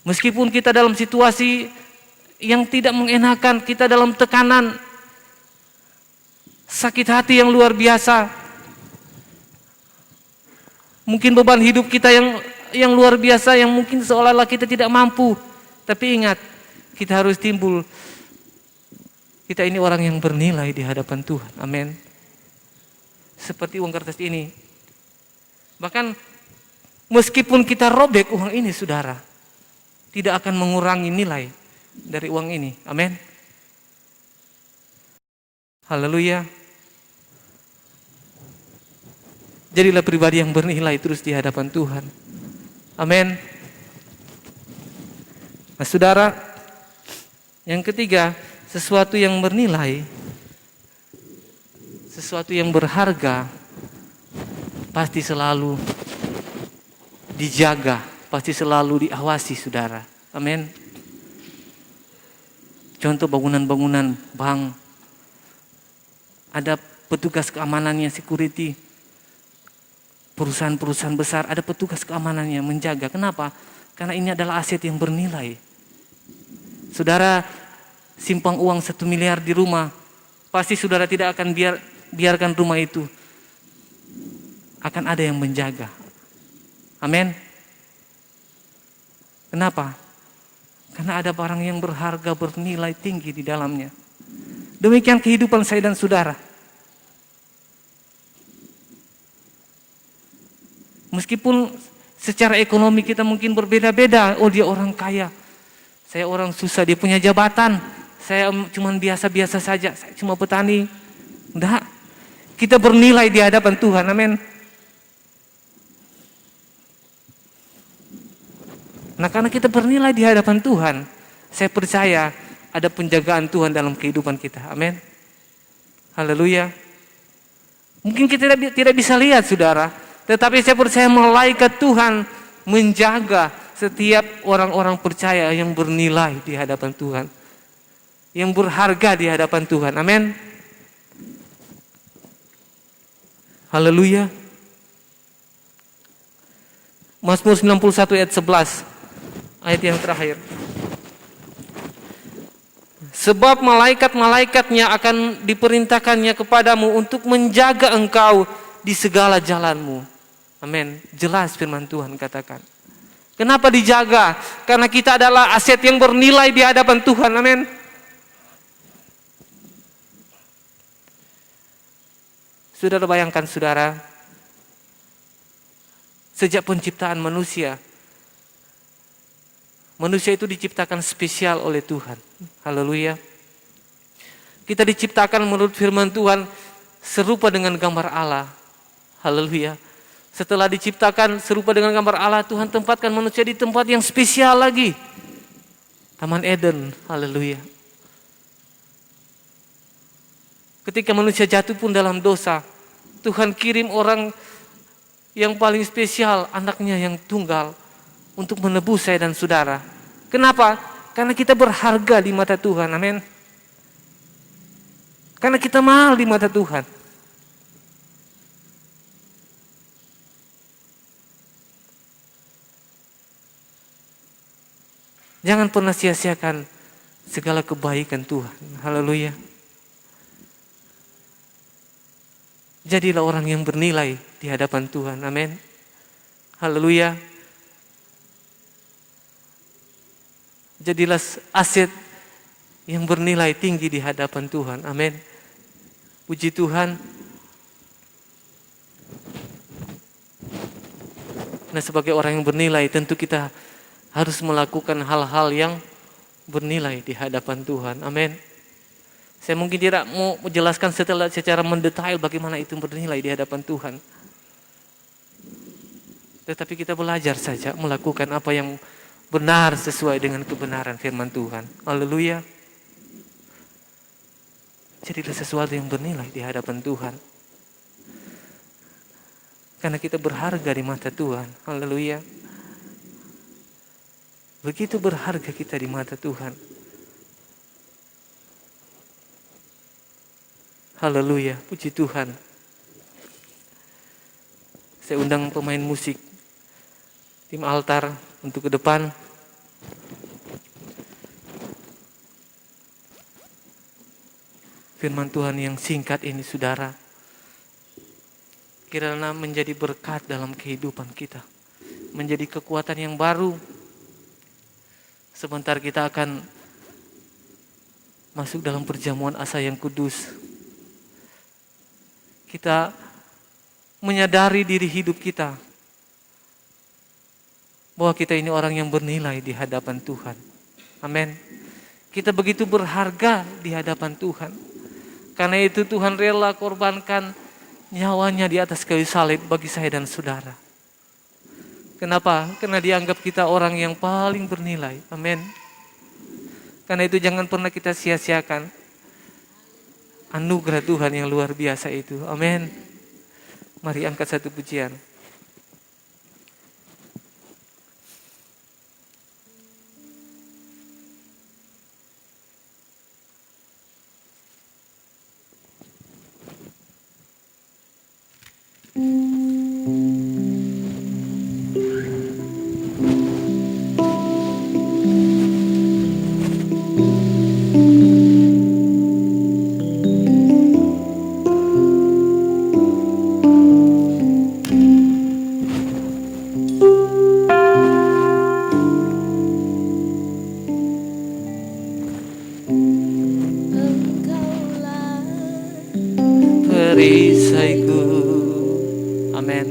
[SPEAKER 3] Meskipun kita dalam situasi yang tidak mengenakan, kita dalam tekanan, sakit hati yang luar biasa, mungkin beban hidup kita yang luar biasa, yang mungkin seolah-olah kita tidak mampu. Tapi ingat, kita harus timbul, kita ini orang yang bernilai di hadapan Tuhan. Amin. Seperti uang kertas ini. Bahkan meskipun kita robek uang ini saudara, tidak akan mengurangi nilai dari uang ini. Amin. Haleluya. Jadilah pribadi yang bernilai terus di hadapan Tuhan. Amin. Nah saudara, yang ketiga, sesuatu yang bernilai, sesuatu yang berharga, pasti selalu dijaga, pasti selalu diawasi saudara. Amin. Contoh bangunan-bangunan bank, ada petugas keamanannya, security. Perusahaan-perusahaan besar ada petugas keamanannya menjaga. Kenapa? Karena ini adalah aset yang bernilai. Saudara simpang uang 1 miliar di rumah, pasti saudara tidak akan biarkan rumah itu. Akan ada yang menjaga. Amin. Kenapa? Karena ada barang yang berharga, bernilai tinggi di dalamnya. Demikian kehidupan saya dan saudara. Meskipun secara ekonomi kita mungkin berbeda-beda. Oh dia orang kaya. saya orang susah, dia punya jabatan, saya cuma biasa-biasa saja, saya cuma petani. Enggak, kita bernilai di hadapan Tuhan, amin. Nah karena kita bernilai di hadapan Tuhan, saya percaya ada penjagaan Tuhan dalam kehidupan kita, amin. Haleluya. Mungkin kita tidak bisa lihat saudara, tetapi saya percaya malaikat Tuhan menjaga setiap orang-orang percaya yang bernilai di hadapan Tuhan, yang berharga di hadapan Tuhan, amin. Haleluya. Mazmur 91 ayat 11, ayat yang terakhir. Sebab malaikat-malaikatnya akan diperintahkannya kepadamu untuk menjaga engkau di segala jalanmu. Amin. Jelas firman Tuhan katakan. Kenapa dijaga? Karena kita adalah aset yang bernilai di hadapan Tuhan. Amin. Saudara bayangkan saudara, sejak penciptaan manusia, manusia itu diciptakan spesial oleh Tuhan. Haleluya. Kita diciptakan menurut firman Tuhan serupa dengan gambar Allah. Haleluya. Setelah diciptakan serupa dengan gambar Allah, Tuhan tempatkan manusia di tempat yang spesial lagi. Taman Eden. Haleluya. Ketika manusia jatuh pun dalam dosa, Tuhan kirim orang yang paling spesial, anaknya yang tunggal, untuk menebus saya dan saudara. Kenapa? Karena kita berharga di mata Tuhan, amin. Karena kita mahal di mata Tuhan. Jangan pernah sia-siakan segala kebaikan Tuhan. Haleluya. Jadilah orang yang bernilai di hadapan Tuhan. Amin. Haleluya. Jadilah aset yang bernilai tinggi di hadapan Tuhan. Amin. Puji Tuhan. Nah, sebagai orang yang bernilai, tentu kita harus melakukan hal-hal yang bernilai di hadapan Tuhan. Amin. Saya mungkin tidak mau menjelaskan secara mendetail bagaimana itu bernilai di hadapan Tuhan. Tetapi kita belajar saja melakukan apa yang benar sesuai dengan kebenaran firman Tuhan. Haleluya. Jadilah sesuatu yang bernilai di hadapan Tuhan. Karena kita berharga di mata Tuhan. Haleluya. Begitu berharga kita di mata Tuhan. Haleluya, puji Tuhan. Saya undang pemain musik, tim altar untuk ke depan. Firman Tuhan yang singkat ini saudara, kiranya menjadi berkat dalam kehidupan kita, menjadi kekuatan yang baru. Sebentar kita akan masuk dalam perjamuan asa yang kudus. Kita menyadari diri hidup kita, bahwa kita ini orang yang bernilai di hadapan Tuhan. Amin. Kita begitu berharga di hadapan Tuhan. Karena itu Tuhan rela korbankan nyawanya di atas kayu salib bagi saya dan saudara. Kenapa? Karena dianggap kita orang yang paling bernilai. Amin. Karena itu jangan pernah kita sia-siakan anugerah Tuhan yang luar biasa itu. Amin. Mari angkat satu pujian. Perisaiku, amin.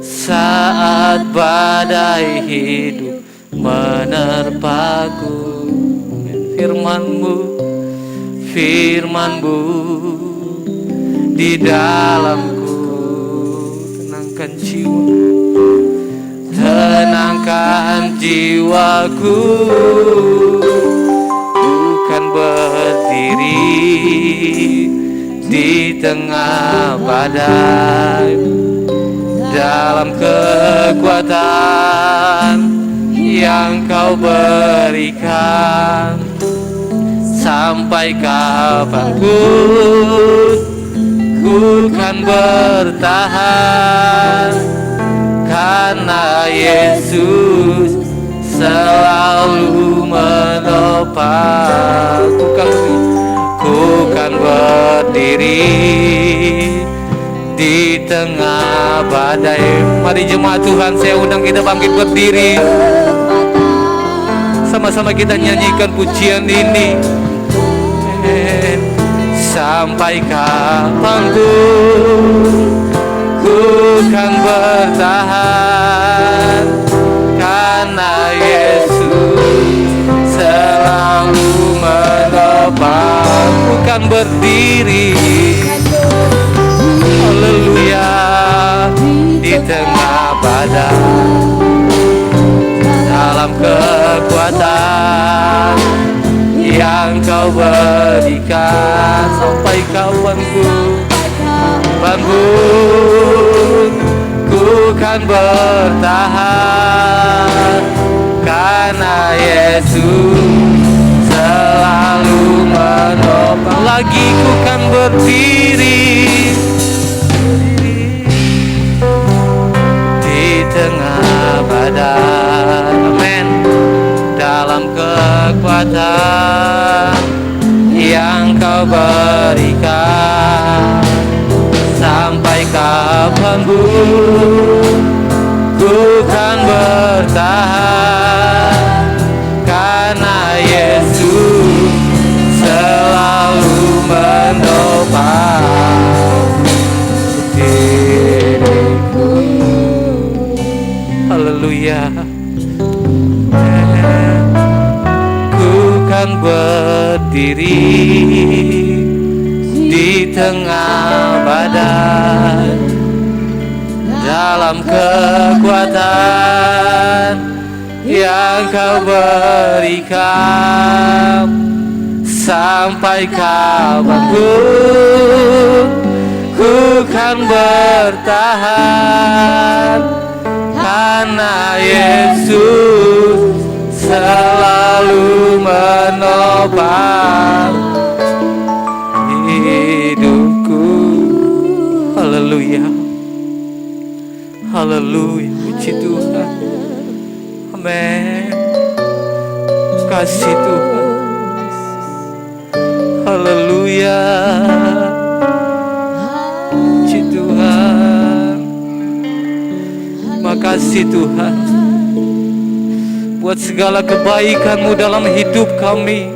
[SPEAKER 3] Saat badai hidup menerpaku. Firman-Mu di dalamku, tenangkan jiwaku, bukan berdiri di tengah badai, dalam kekuatan yang Kau berikan. Sampai kapanpun ku kan bertahan, karena Yesus selalu menopang. Ku kan berdiri di tengah badai. Mari jemaat Tuhan, saya undang kita bangkit berdiri. Sama-sama kita nyanyikan pujian ini. Sampai kapanpun ku kan bertahan, karena Yesus selalu menopang. Ku kan berdiri, haleluya, di tengah badai, dalam kekuatan yang Kau berikan. Sampai kapanpun ku kan bertahan, karena Yesus selalu menopang. Lagi ku kan berdiri di tengah badai, amin, dalam kekuatan yang Kau berikan. Sampai kapanpun ku kan bertahan, karena Yesus selalu menopang diriku. Haleluya. Ku kan berdiri di tengah badai, dalam kekuatan yang Kau berikan. Sampai kapanpun ku kan bertahan, karena Yesus selalu menopang hidupku. Haleluya, haleluya, puji Tuhan, amin. Kasih Tuhan, haleluya, puji Tuhan. Makasih Tuhan buat segala kebaikan-Mu dalam hidup kami.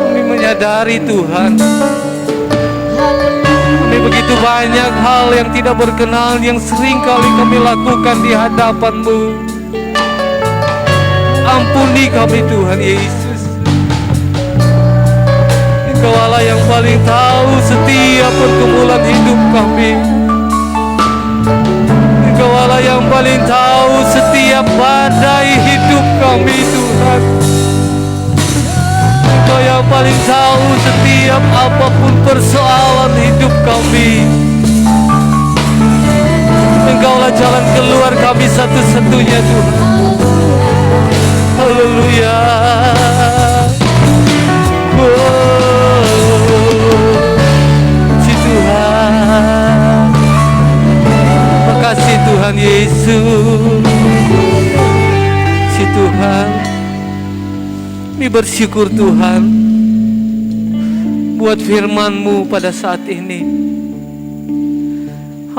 [SPEAKER 3] Kami menyadari Tuhan, kami begitu banyak hal yang tidak berkenan yang sering kali kami lakukan di hadapan-Mu. Ampuni kami Tuhan Yesus. Engkau Allah yang paling tahu setiap pergumulan hidup kami. Engkau Allah yang paling tahu setiap badai hidup kami Tuhan. Engkau yang paling tahu setiap apapun persoalan hidup kami. Engkaulah jalan keluar kami satu-satunya Tuhan. Haleluya. Puji Tuhan. Makasih Tuhan Yesus. Puji Tuhan. Kami bersyukur Tuhan buat firman-Mu pada saat ini.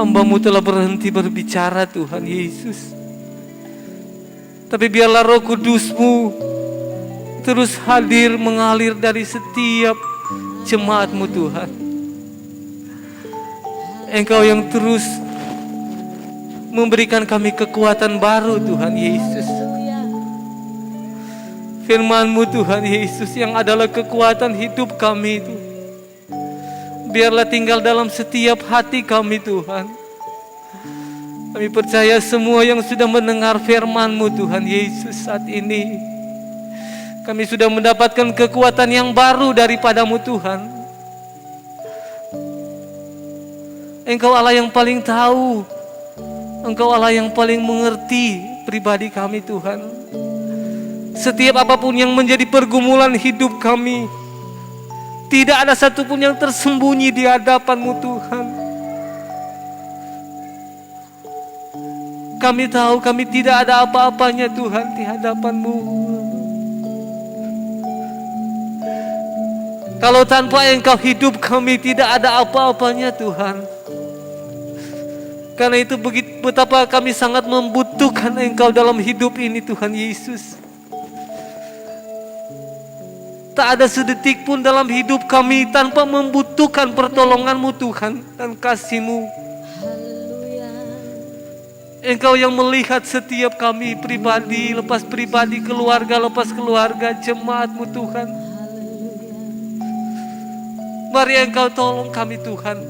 [SPEAKER 3] Hamba-Mu telah berhenti berbicara Tuhan Yesus. Tapi biarlah Roh Kudus-Mu terus hadir mengalir dari setiap jemaat-Mu Tuhan. Engkau yang terus memberikan kami kekuatan baru Tuhan Yesus. Firman-Mu Tuhan Yesus yang adalah kekuatan hidup kami itu, biarlah tinggal dalam setiap hati kami Tuhan. Kami percaya semua yang sudah mendengar firman-Mu Tuhan Yesus saat ini, kami sudah mendapatkan kekuatan yang baru daripada-Mu Tuhan. Engkau Allah yang paling tahu, Engkau Allah yang paling mengerti pribadi kami Tuhan. Setiap apapun yang menjadi pergumulan hidup kami, tidak ada satupun yang tersembunyi di hadapan-Mu Tuhan. Kami tahu kami tidak ada apa-apanya Tuhan di hadapan-Mu. Kalau tanpa Engkau hidup kami tidak ada apa-apanya Tuhan. Karena itu betapa kami sangat membutuhkan Engkau dalam hidup ini Tuhan Yesus. Tak ada sedetik pun dalam hidup kami tanpa membutuhkan pertolongan-Mu Tuhan dan kasih-Mu. Engkau yang melihat setiap kami pribadi, lepas pribadi, keluarga, lepas keluarga, jemaat-Mu Tuhan. Mari Engkau tolong kami Tuhan.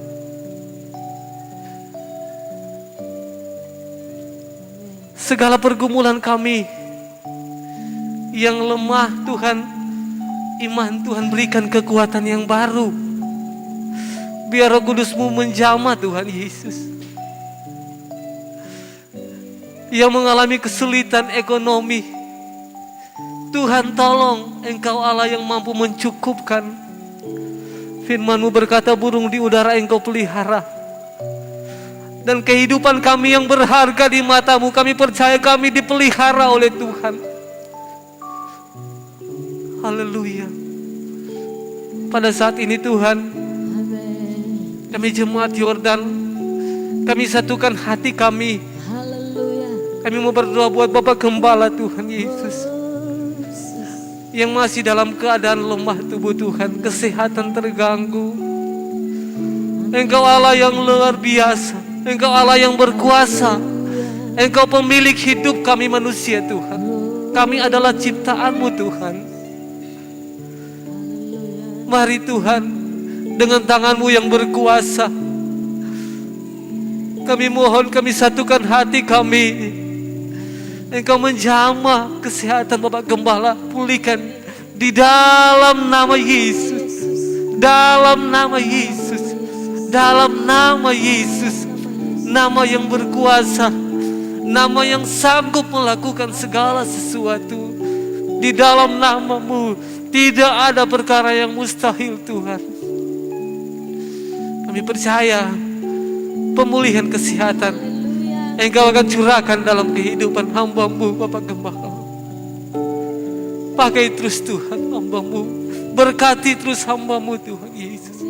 [SPEAKER 3] Segala pergumulan kami yang lemah Tuhan, iman Tuhan berikan kekuatan yang baru. Biar Roh Kudus-Mu menjamah Tuhan Yesus. Yang mengalami kesulitan ekonomi, Tuhan tolong, Engkau Allah yang mampu mencukupkan. Firman-Mu berkata burung di udara Engkau pelihara. Dan kehidupan kami yang berharga di mata-Mu, kami percaya kami dipelihara oleh Tuhan. Haleluya. Pada saat ini Tuhan, kami jemaat Yordan, kami satukan hati kami. Kami mau berdoa buat Bapak Gembala Tuhan Yesus, yang masih dalam keadaan lemah tubuh Tuhan, kesehatan terganggu. Engkau Allah yang luar biasa, Engkau Allah yang berkuasa, Engkau pemilik hidup kami manusia Tuhan. Kami adalah ciptaan-Mu Tuhan. Mari Tuhan, dengan tangan-Mu yang berkuasa, kami mohon, kami satukan hati kami. Engkau menjamah kesehatan Bapak Gembala, pulihkan di dalam nama Yesus. Dalam nama Yesus. Dalam nama Yesus. Nama yang berkuasa, nama yang sanggup melakukan segala sesuatu. Di dalam nama-Mu tidak ada perkara yang mustahil Tuhan. Kami percaya pemulihan kesehatan Engkau akan curahkan dalam kehidupan hamba-Mu Bapak Gembala. Pakai terus Tuhan hamba-Mu, berkati terus hamba-Mu Tuhan Yesus.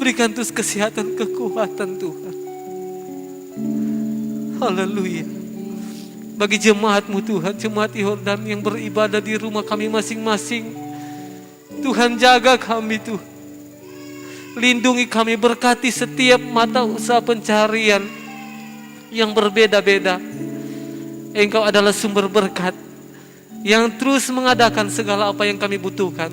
[SPEAKER 3] Berikan terus kesehatan, kekuatan Tuhan. Haleluya. Bagi jemaat-Mu Tuhan, jemaat Yordan yang beribadah di rumah kami masing-masing, Tuhan jaga kami Tuhan. Lindungi kami, berkati setiap mata usaha pencarian yang berbeda-beda. Engkau adalah sumber berkat yang terus mengadakan segala apa yang kami butuhkan.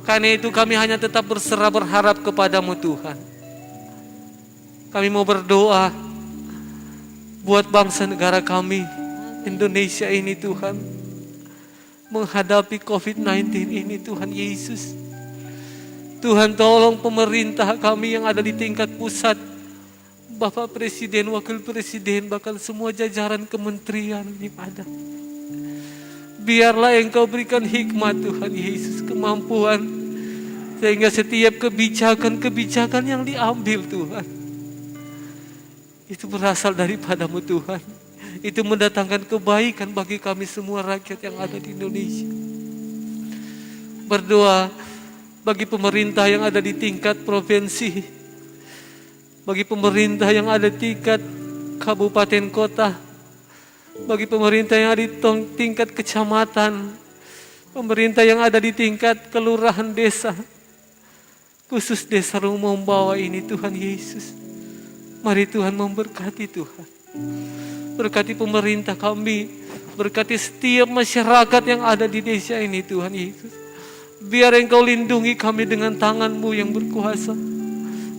[SPEAKER 3] Karena itu kami hanya tetap berserah berharap kepada-Mu Tuhan. Kami mau berdoa buat bangsa negara kami, Indonesia ini Tuhan, menghadapi COVID-19 ini Tuhan Yesus. Tuhan tolong pemerintah kami yang ada di tingkat pusat, Bapak Presiden, Wakil Presiden, bahkan semua jajaran kementerian yang ada. Biarlah Engkau berikan hikmat Tuhan Yesus, kemampuan, sehingga setiap kebijakan-kebijakan yang diambil Tuhan, itu berasal daripada-Mu Tuhan. Itu mendatangkan kebaikan bagi kami semua rakyat yang ada di Indonesia. Berdoa bagi pemerintah yang ada di tingkat provinsi, bagi pemerintah yang ada di tingkat kabupaten kota, bagi pemerintah yang ada di tingkat kecamatan, pemerintah yang ada di tingkat kelurahan desa, khusus desa Rumah Bawa ini Tuhan Yesus. Mari Tuhan memberkati Tuhan. Berkati pemerintah kami, berkati setiap masyarakat yang ada di desa ini Tuhan Yesus. Biar Engkau lindungi kami dengan tangan-Mu yang berkuasa.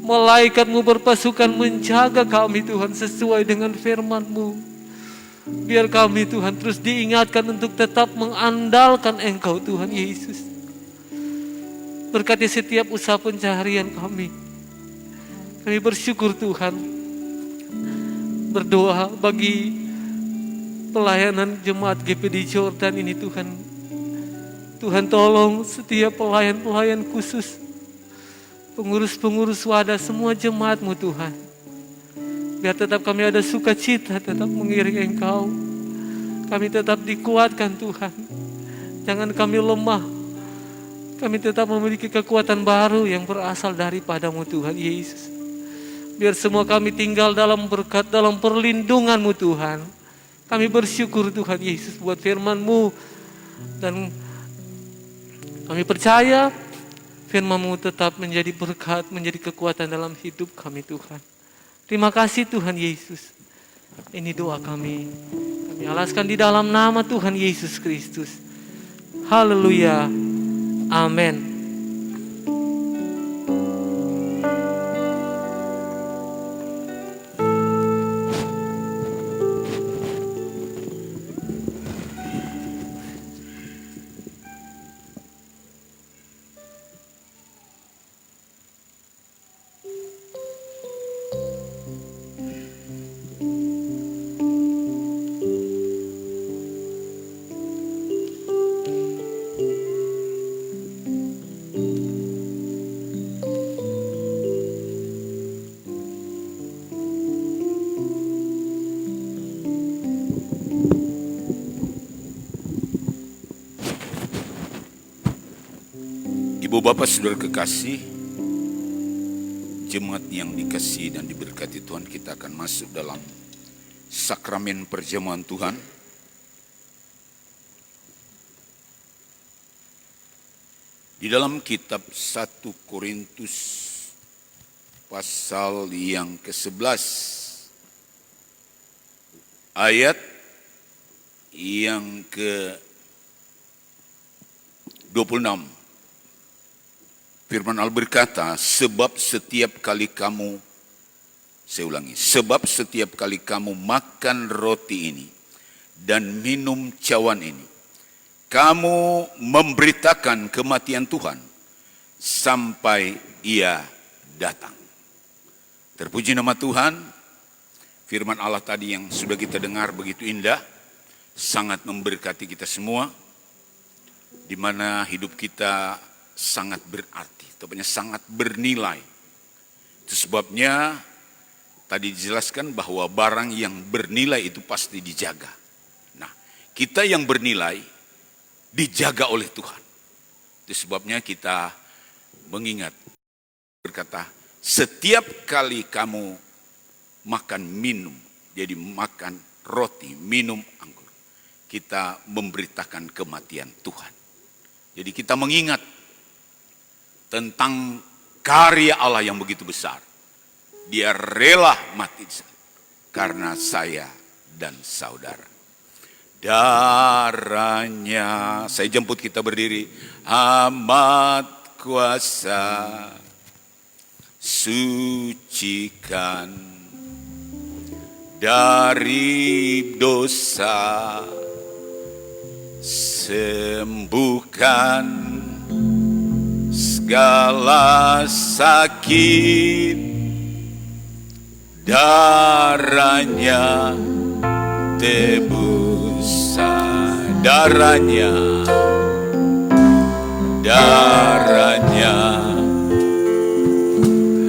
[SPEAKER 3] Malaikat-Mu berpasukan menjaga kami Tuhan sesuai dengan firman-Mu. Biar kami Tuhan terus diingatkan untuk tetap mengandalkan Engkau Tuhan Yesus. Berkati setiap usaha pencaharian kami. Kami bersyukur Tuhan. Berdoa bagi pelayanan jemaat GPD Jordan ini Tuhan. Tuhan tolong setiap pelayan-pelayan khusus, pengurus-pengurus wadah, semua jemaat-Mu Tuhan. Biar tetap kami ada sukacita, tetap mengiring Engkau. Kami tetap dikuatkan Tuhan. Jangan kami lemah. Kami tetap memiliki kekuatan baru yang berasal daripada-Mu Tuhan Yesus. Biar semua kami tinggal dalam berkat, dalam perlindungan-Mu Tuhan. Kami bersyukur Tuhan Yesus buat firman-Mu. Dan kami percaya firman-Mu tetap menjadi berkat, menjadi kekuatan dalam hidup kami Tuhan. Terima kasih Tuhan Yesus. Ini doa kami. Kami alaskan di dalam nama Tuhan Yesus Kristus. Haleluya. Amin.
[SPEAKER 4] Ibu Bapak Saudara kekasih, jemaat yang dikasihi dan diberkati Tuhan, kita akan masuk dalam sakramen perjamuan Tuhan. Di dalam kitab 1 Korintus pasal yang ke-11 ayat yang ke-26. Firman Allah berkata, sebab setiap kali kamu makan roti ini dan minum cawan ini, kamu memberitakan kematian Tuhan sampai Ia datang. Terpuji nama Tuhan. Firman Allah tadi yang sudah kita dengar begitu indah, sangat memberkati kita semua, di mana hidup kita sangat berarti, tepatnya sangat bernilai. Itu sebabnya tadi dijelaskan bahwa barang yang bernilai itu pasti dijaga. Nah, kita yang bernilai dijaga oleh Tuhan. Itu sebabnya kita mengingat, berkata, setiap kali kamu makan minum, jadi makan roti, minum anggur, kita memberitakan kematian Tuhan. Jadi kita mengingat tentang karya Allah yang begitu besar. Dia rela mati karena saya dan saudara. Darahnya, saya jemput kita berdiri, amat kuasa, sucikan dari dosa, sembuhkan segala sakit, darahnya tebus, darahnya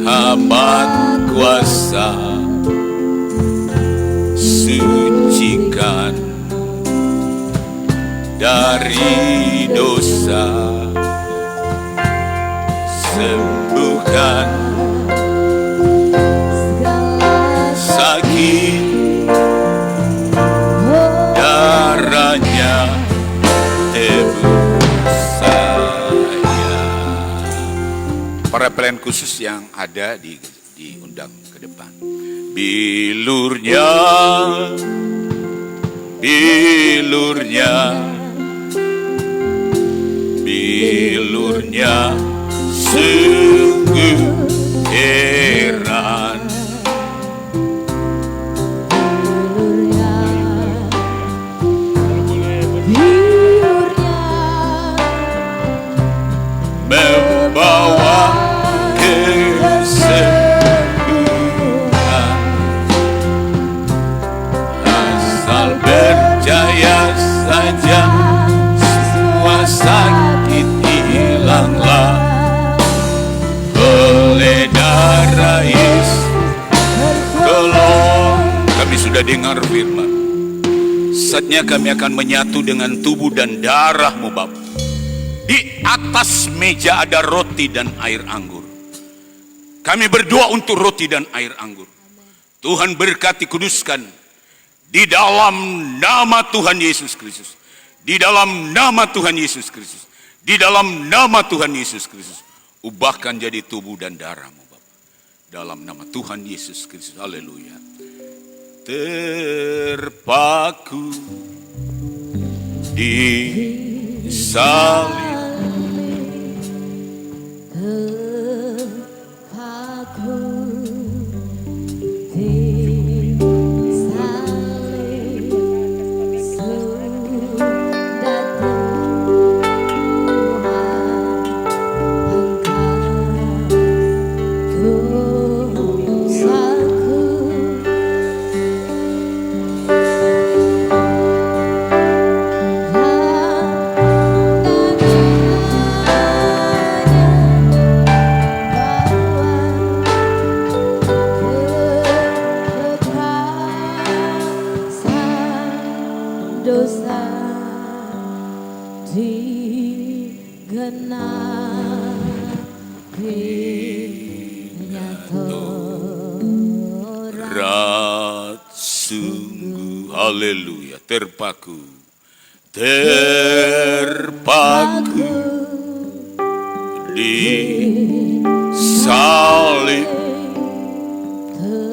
[SPEAKER 4] amat kuasa, sucikan dari dosa, sembuhkan sakit, darahnya tebus saya. Para pelayan khusus yang ada diundang ke depan. bilurnya, bilurnya, bilurnya sungguh heran. Membawa kesembuhan, asal percaya saja, semua sakit hilanglah oleh darah Yesus. Tolong, kami sudah dengar firman. Saatnya kami akan menyatu dengan tubuh dan darah-Mu Bapa. Di atas meja ada roti dan air anggur. Kami berdoa untuk roti dan air anggur. Tuhan berkati, kuduskan di dalam nama Tuhan Yesus Kristus. Di dalam nama Tuhan Yesus Kristus. Di dalam nama Tuhan Yesus Kristus. Ubahkan jadi tubuh dan darah-Mu Bapa. Dalam nama Tuhan Yesus Kristus. Haleluya. Terpaku di salib,
[SPEAKER 1] dosa digenapinya
[SPEAKER 4] berat sungguh, haleluya, terpaku, terpaku di salib,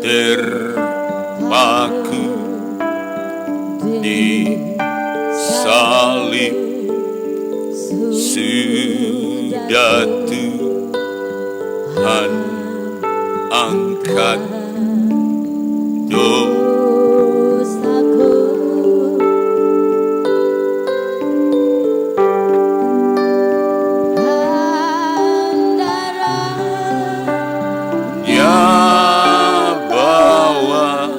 [SPEAKER 4] terpaku di salib, sudah Tuhan angkat
[SPEAKER 1] dosaku.
[SPEAKER 4] Dia bawa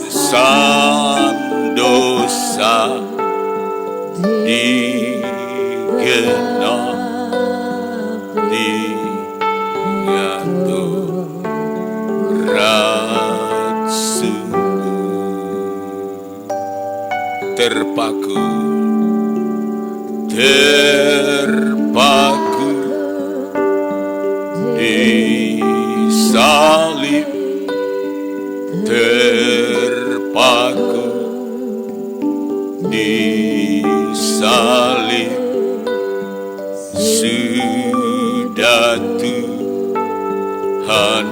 [SPEAKER 4] sang dosa digenapinya berat sungguh, terpaku, terpaku di salib, terpaku di salib, sudah Tuhan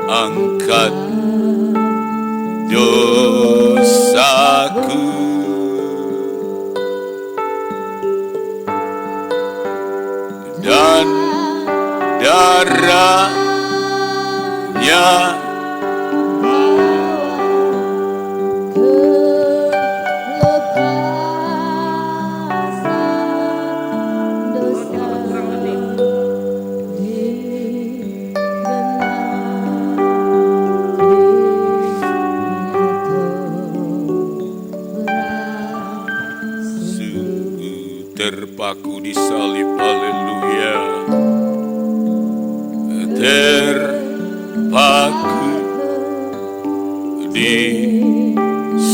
[SPEAKER 4] angkat dosaku, dan darahnya terpaku di salib, haleluya, terpaku di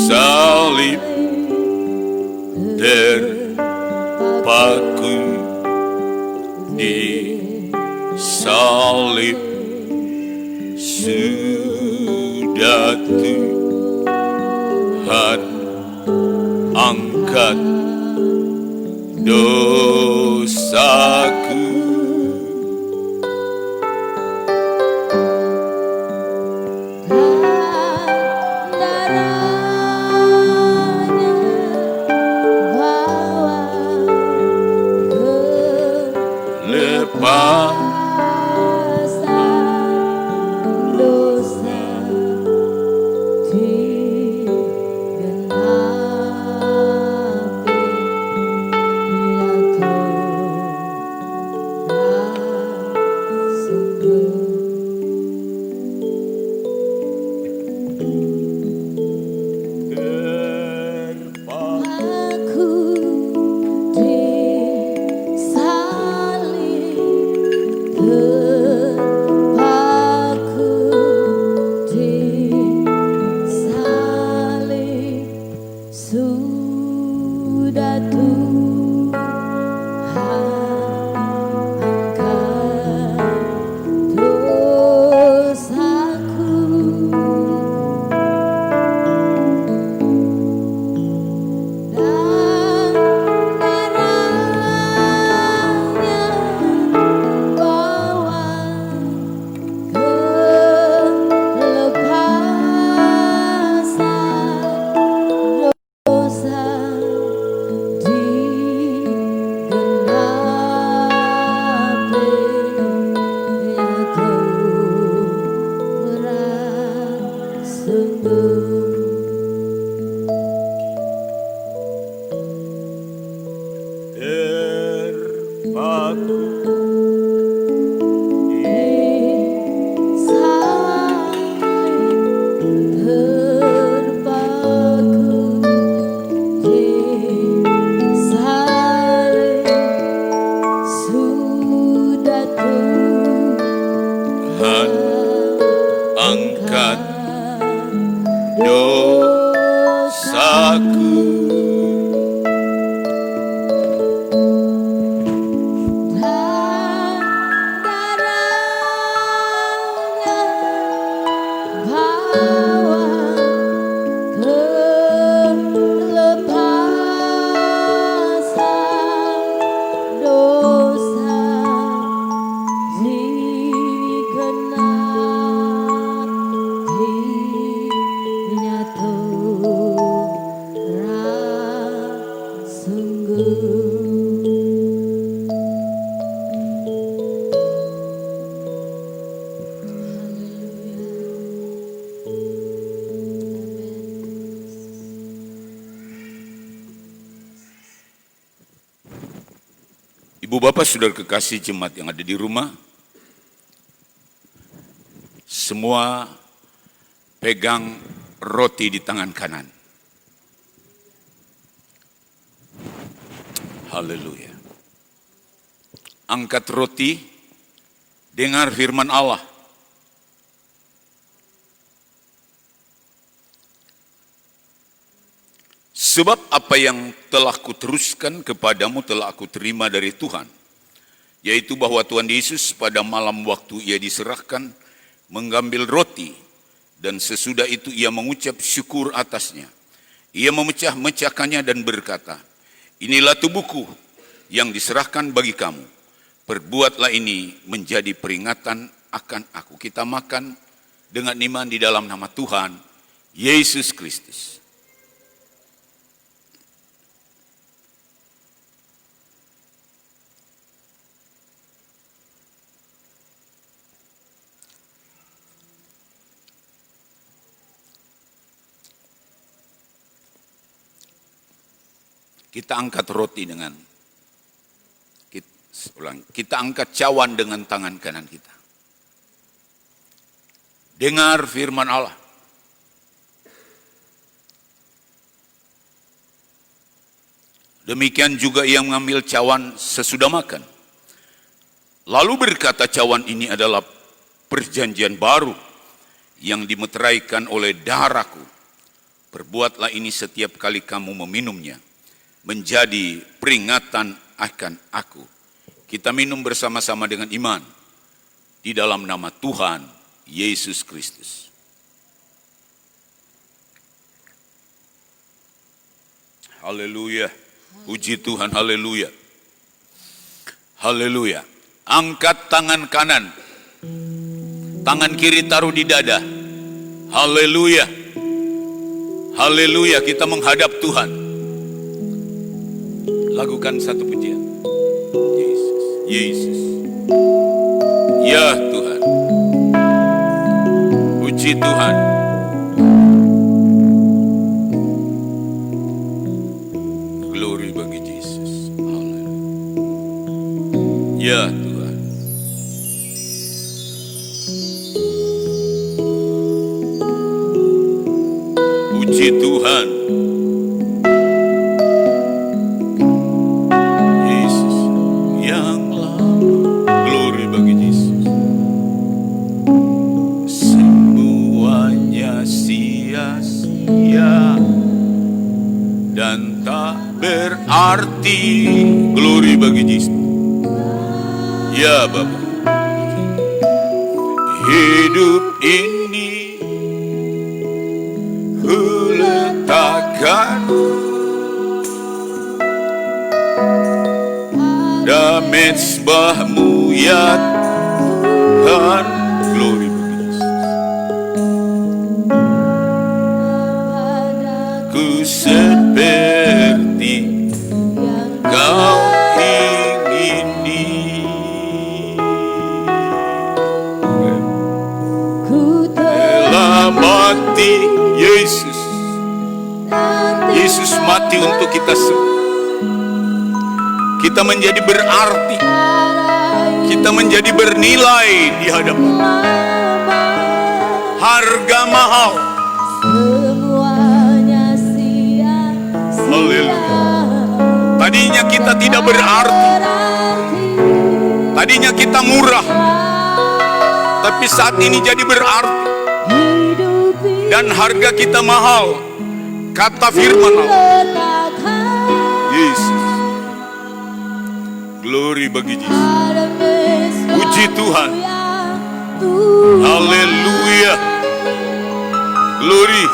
[SPEAKER 4] salib, terpaku di salib, sudah Tuhan angkat dosaku, terpaku Tuhan angkat dosaku. Ibu bapak saudara kekasih jemaat yang ada di rumah, semua pegang roti di tangan kanan. Haleluya. Angkat roti, dengar firman Allah. Sebab apa yang telah kuteruskan kepadamu telah aku terima dari Tuhan, yaitu bahwa Tuhan Yesus pada malam waktu ia diserahkan mengambil roti, dan sesudah itu ia mengucap syukur atasnya. Ia memecah-mecahkannya dan berkata, inilah tubuhku yang diserahkan bagi kamu. Perbuatlah ini menjadi peringatan akan aku. Kita makan dengan iman di dalam nama Tuhan Yesus Kristus. Kita angkat roti dengan kita angkat cawan dengan tangan kanan kita. Dengar firman Allah. Demikian juga ia mengambil cawan sesudah makan. Lalu berkata, cawan ini adalah perjanjian baru yang dimeteraikan oleh darahku. Perbuatlah ini setiap kali kamu meminumnya, menjadi peringatan akan aku. Kita minum bersama-sama dengan iman di dalam nama Tuhan Yesus Kristus. Haleluya. Puji Tuhan, haleluya. Haleluya. Angkat tangan kanan. Tangan kiri taruh di dada. Haleluya. Haleluya, kita menghadap Tuhan. Lakukan satu pujian. Yesus, Yesus. Ya Tuhan. Puji Tuhan. Glory bagi Yesus. Haleluya. Ya Tuhan. Puji Tuhan. Dan tak berarti. Glory bagi Yesus. Ya Bapa. Hidup ini kuletakkan dalam mezbahmu ya Tuhan. Glory bagi Yesus. Ku seperti kau ingini. Ku telah mati Yesus. Yesus mati untuk kita semua. Kita menjadi berarti, kita menjadi bernilai di hadapan. Harga mahal.
[SPEAKER 1] Semuanya sia-sia.
[SPEAKER 4] Haleluya. Tadinya kita tidak berarti, tadinya kita murah, tapi saat ini jadi berarti. Dan harga kita mahal, kata firman Allah. Yesus. Glory bagi Yesus. Puji Tuhan. Haleluya. Glory.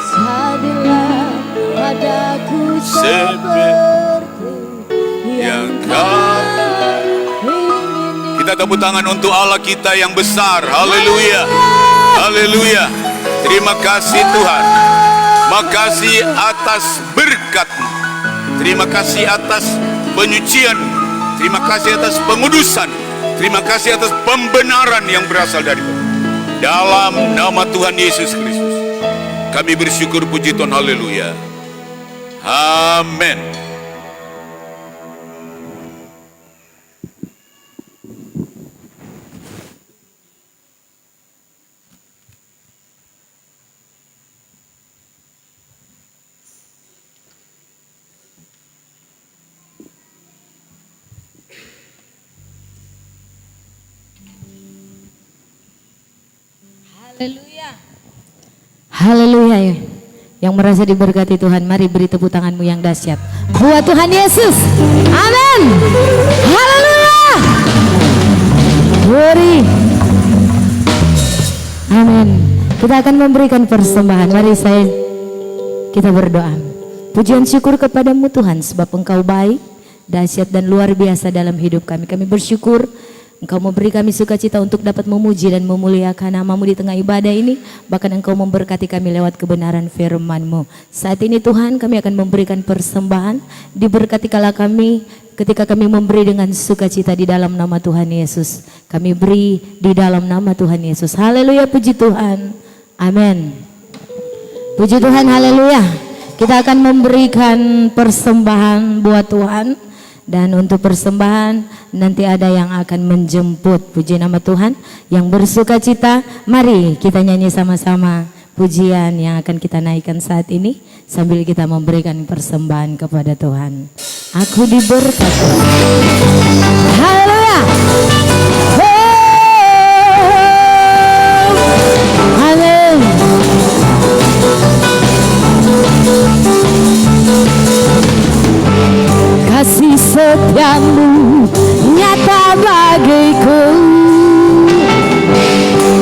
[SPEAKER 4] Seperti yang kau. Kita tepuk tangan untuk Allah kita yang besar. Haleluya. Haleluya. Terima kasih Tuhan. Makasih atas berkat-Mu. Terima kasih atas penyucian. Terima kasih atas pengudusan. Terima kasih atas pembenaran yang berasal dari dalam nama Tuhan Yesus Kristus. Kami bersyukur, puji Tuhan. Haleluya. Amin.
[SPEAKER 1] Haleluya. Haleluya ya. Yang merasa diberkati Tuhan, mari beri tepuk tanganmu yang dahsyat buat Tuhan Yesus. Amin. Haleluya. Glory. Amin. Kita akan memberikan persembahan. Mari kita berdoa. Pujian syukur kepadamu Tuhan, sebab Engkau baik, dahsyat dan luar biasa dalam hidup kami. Kami bersyukur Engkau memberi kami sukacita untuk dapat memuji dan memuliakan nama-Mu di tengah ibadah ini. Bahkan Engkau memberkati kami lewat kebenaran firman-Mu. Saat ini Tuhan, kami akan memberikan persembahan. Diberkati kala kami ketika kami memberi dengan sukacita di dalam nama Tuhan Yesus. Kami beri di dalam nama Tuhan Yesus. Haleluya, puji Tuhan. Amin. Puji Tuhan, haleluya. Kita akan memberikan persembahan buat Tuhan. Dan untuk persembahan nanti ada yang akan menjemput. Puji nama Tuhan yang bersukacita. Mari kita nyanyi sama-sama pujian yang akan kita naikkan saat ini sambil kita memberikan persembahan kepada Tuhan. Aku diberkati. Haleluya. Amin. Kasih setiamu nyata bagiku,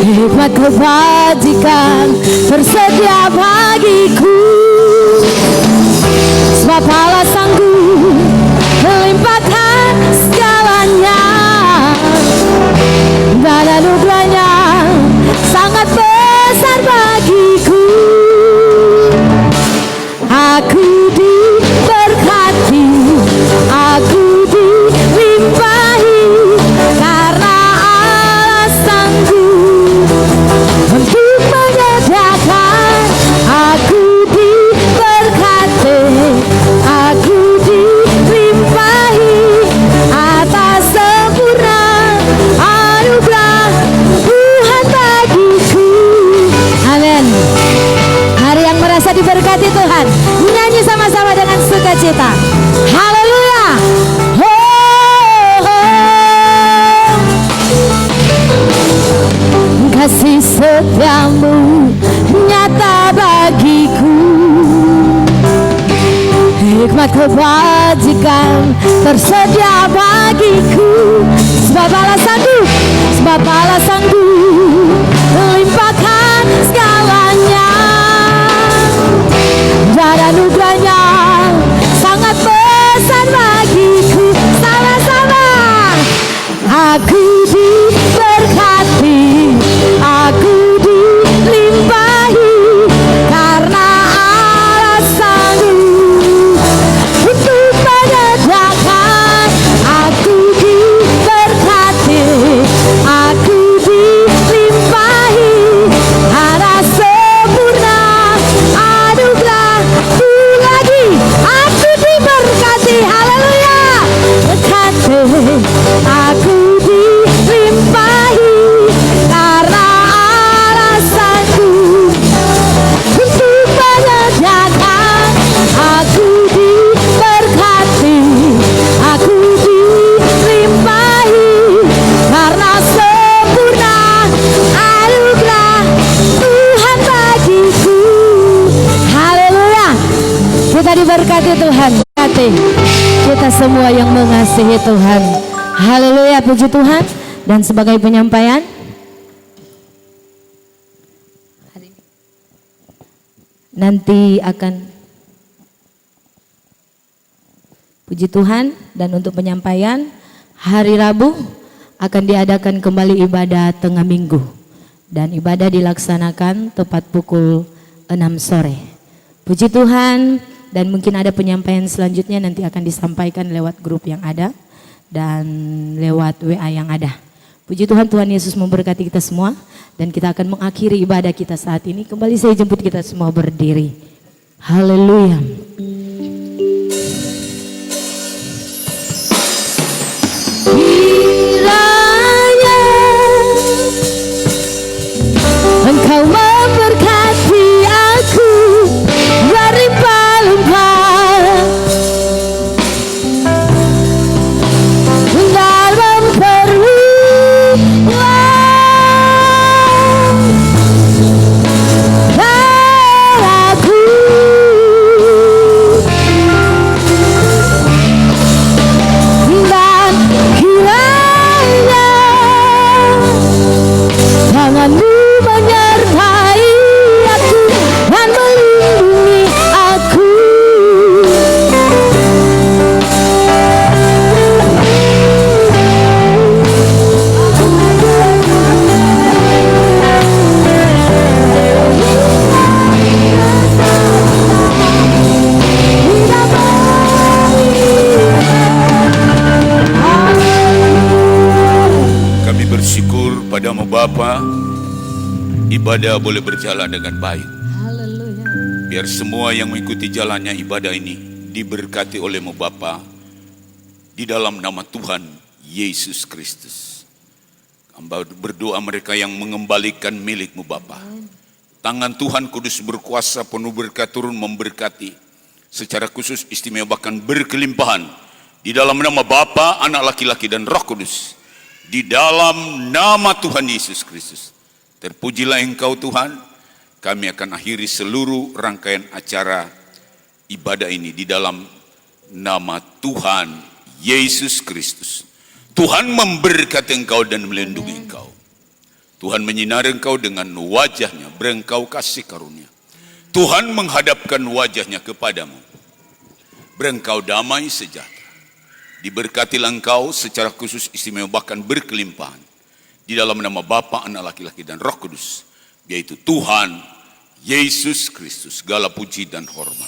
[SPEAKER 1] hikmat kebajikan tersedia bagiku. Sebab Allah sanggup melimpahkan segalanya, dan anugerahnya sangat besar bagiku. Aku diberkati, aku dilimpahi, karena Allah sanggup untuk menyediakan. Aku diberkati, aku dilimpahi atas sempurna anugerah Tuhan bagiku. Amin. Hari yang merasa diberkati Tuhan, nyanyi sama-sama dengan sukacita. Haleluya. Kasih setiamu nyata bagiku, hikmat kebajikan tersedia bagiku. Sebab Allah sanggup, sebab Allah sanggup melimpahkan segalanya, dan anugerahnya sangat besar bagiku. Sama-sama. Aku diberkati, aku dilimpahi, karena Allah sanggup untuk menyediakan. Aku diberkati, aku dilimpahi diberkati Tuhan. Berkati kita semua yang mengasihi Tuhan. Haleluya, puji Tuhan. Dan sebagai penyampaian, nanti akan puji Tuhan, dan untuk penyampaian hari Rabu akan diadakan kembali ibadah tengah minggu, dan ibadah dilaksanakan tepat pukul 6 sore. Puji Tuhan, dan mungkin ada penyampaian selanjutnya nanti akan disampaikan lewat grup yang ada dan lewat WA yang ada. Puji Tuhan, Tuhan Yesus memberkati kita semua, dan kita akan mengakhiri ibadah kita saat ini. Kembali saya jemput kita semua berdiri. Haleluya. Kiranya Engkau memberkati aku berlimpah-limpah dalam aku, dan kiranya tanganmu menyertai aku dan melindungi aku.
[SPEAKER 4] Kami bersyukur padamu Bapa, ibadah boleh berjalan dengan baik.
[SPEAKER 1] Haleluya.
[SPEAKER 4] Biar semua yang mengikuti jalannya ibadah ini diberkati olehmu Bapa, di dalam nama Tuhan Yesus Kristus. Hamba berdoa mereka yang mengembalikan milikmu Bapa. Tangan Tuhan Kudus berkuasa penuh berkat turun memberkati secara khusus istimewa bahkan berkelimpahan. Di dalam nama Bapa, Anak laki-laki dan Roh Kudus. Di dalam nama Tuhan Yesus Kristus. Terpujilah Engkau Tuhan. Kami akan akhiri seluruh rangkaian acara ibadah ini di dalam nama Tuhan Yesus Kristus. Tuhan memberkati engkau dan melindungi engkau. Tuhan menyinari engkau dengan wajahnya, berengkau kasih karunia. Tuhan menghadapkan wajahnya kepadamu, berengkau damai sejahtera. Diberkatilah engkau secara khusus istimewa bahkan berkelimpahan. Di dalam nama Bapa, Anak laki-laki dan Roh Kudus, yaitu Tuhan Yesus Kristus. Segala puji dan hormat.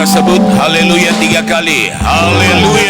[SPEAKER 4] Sebut haleluya 3 kali. Haleluya.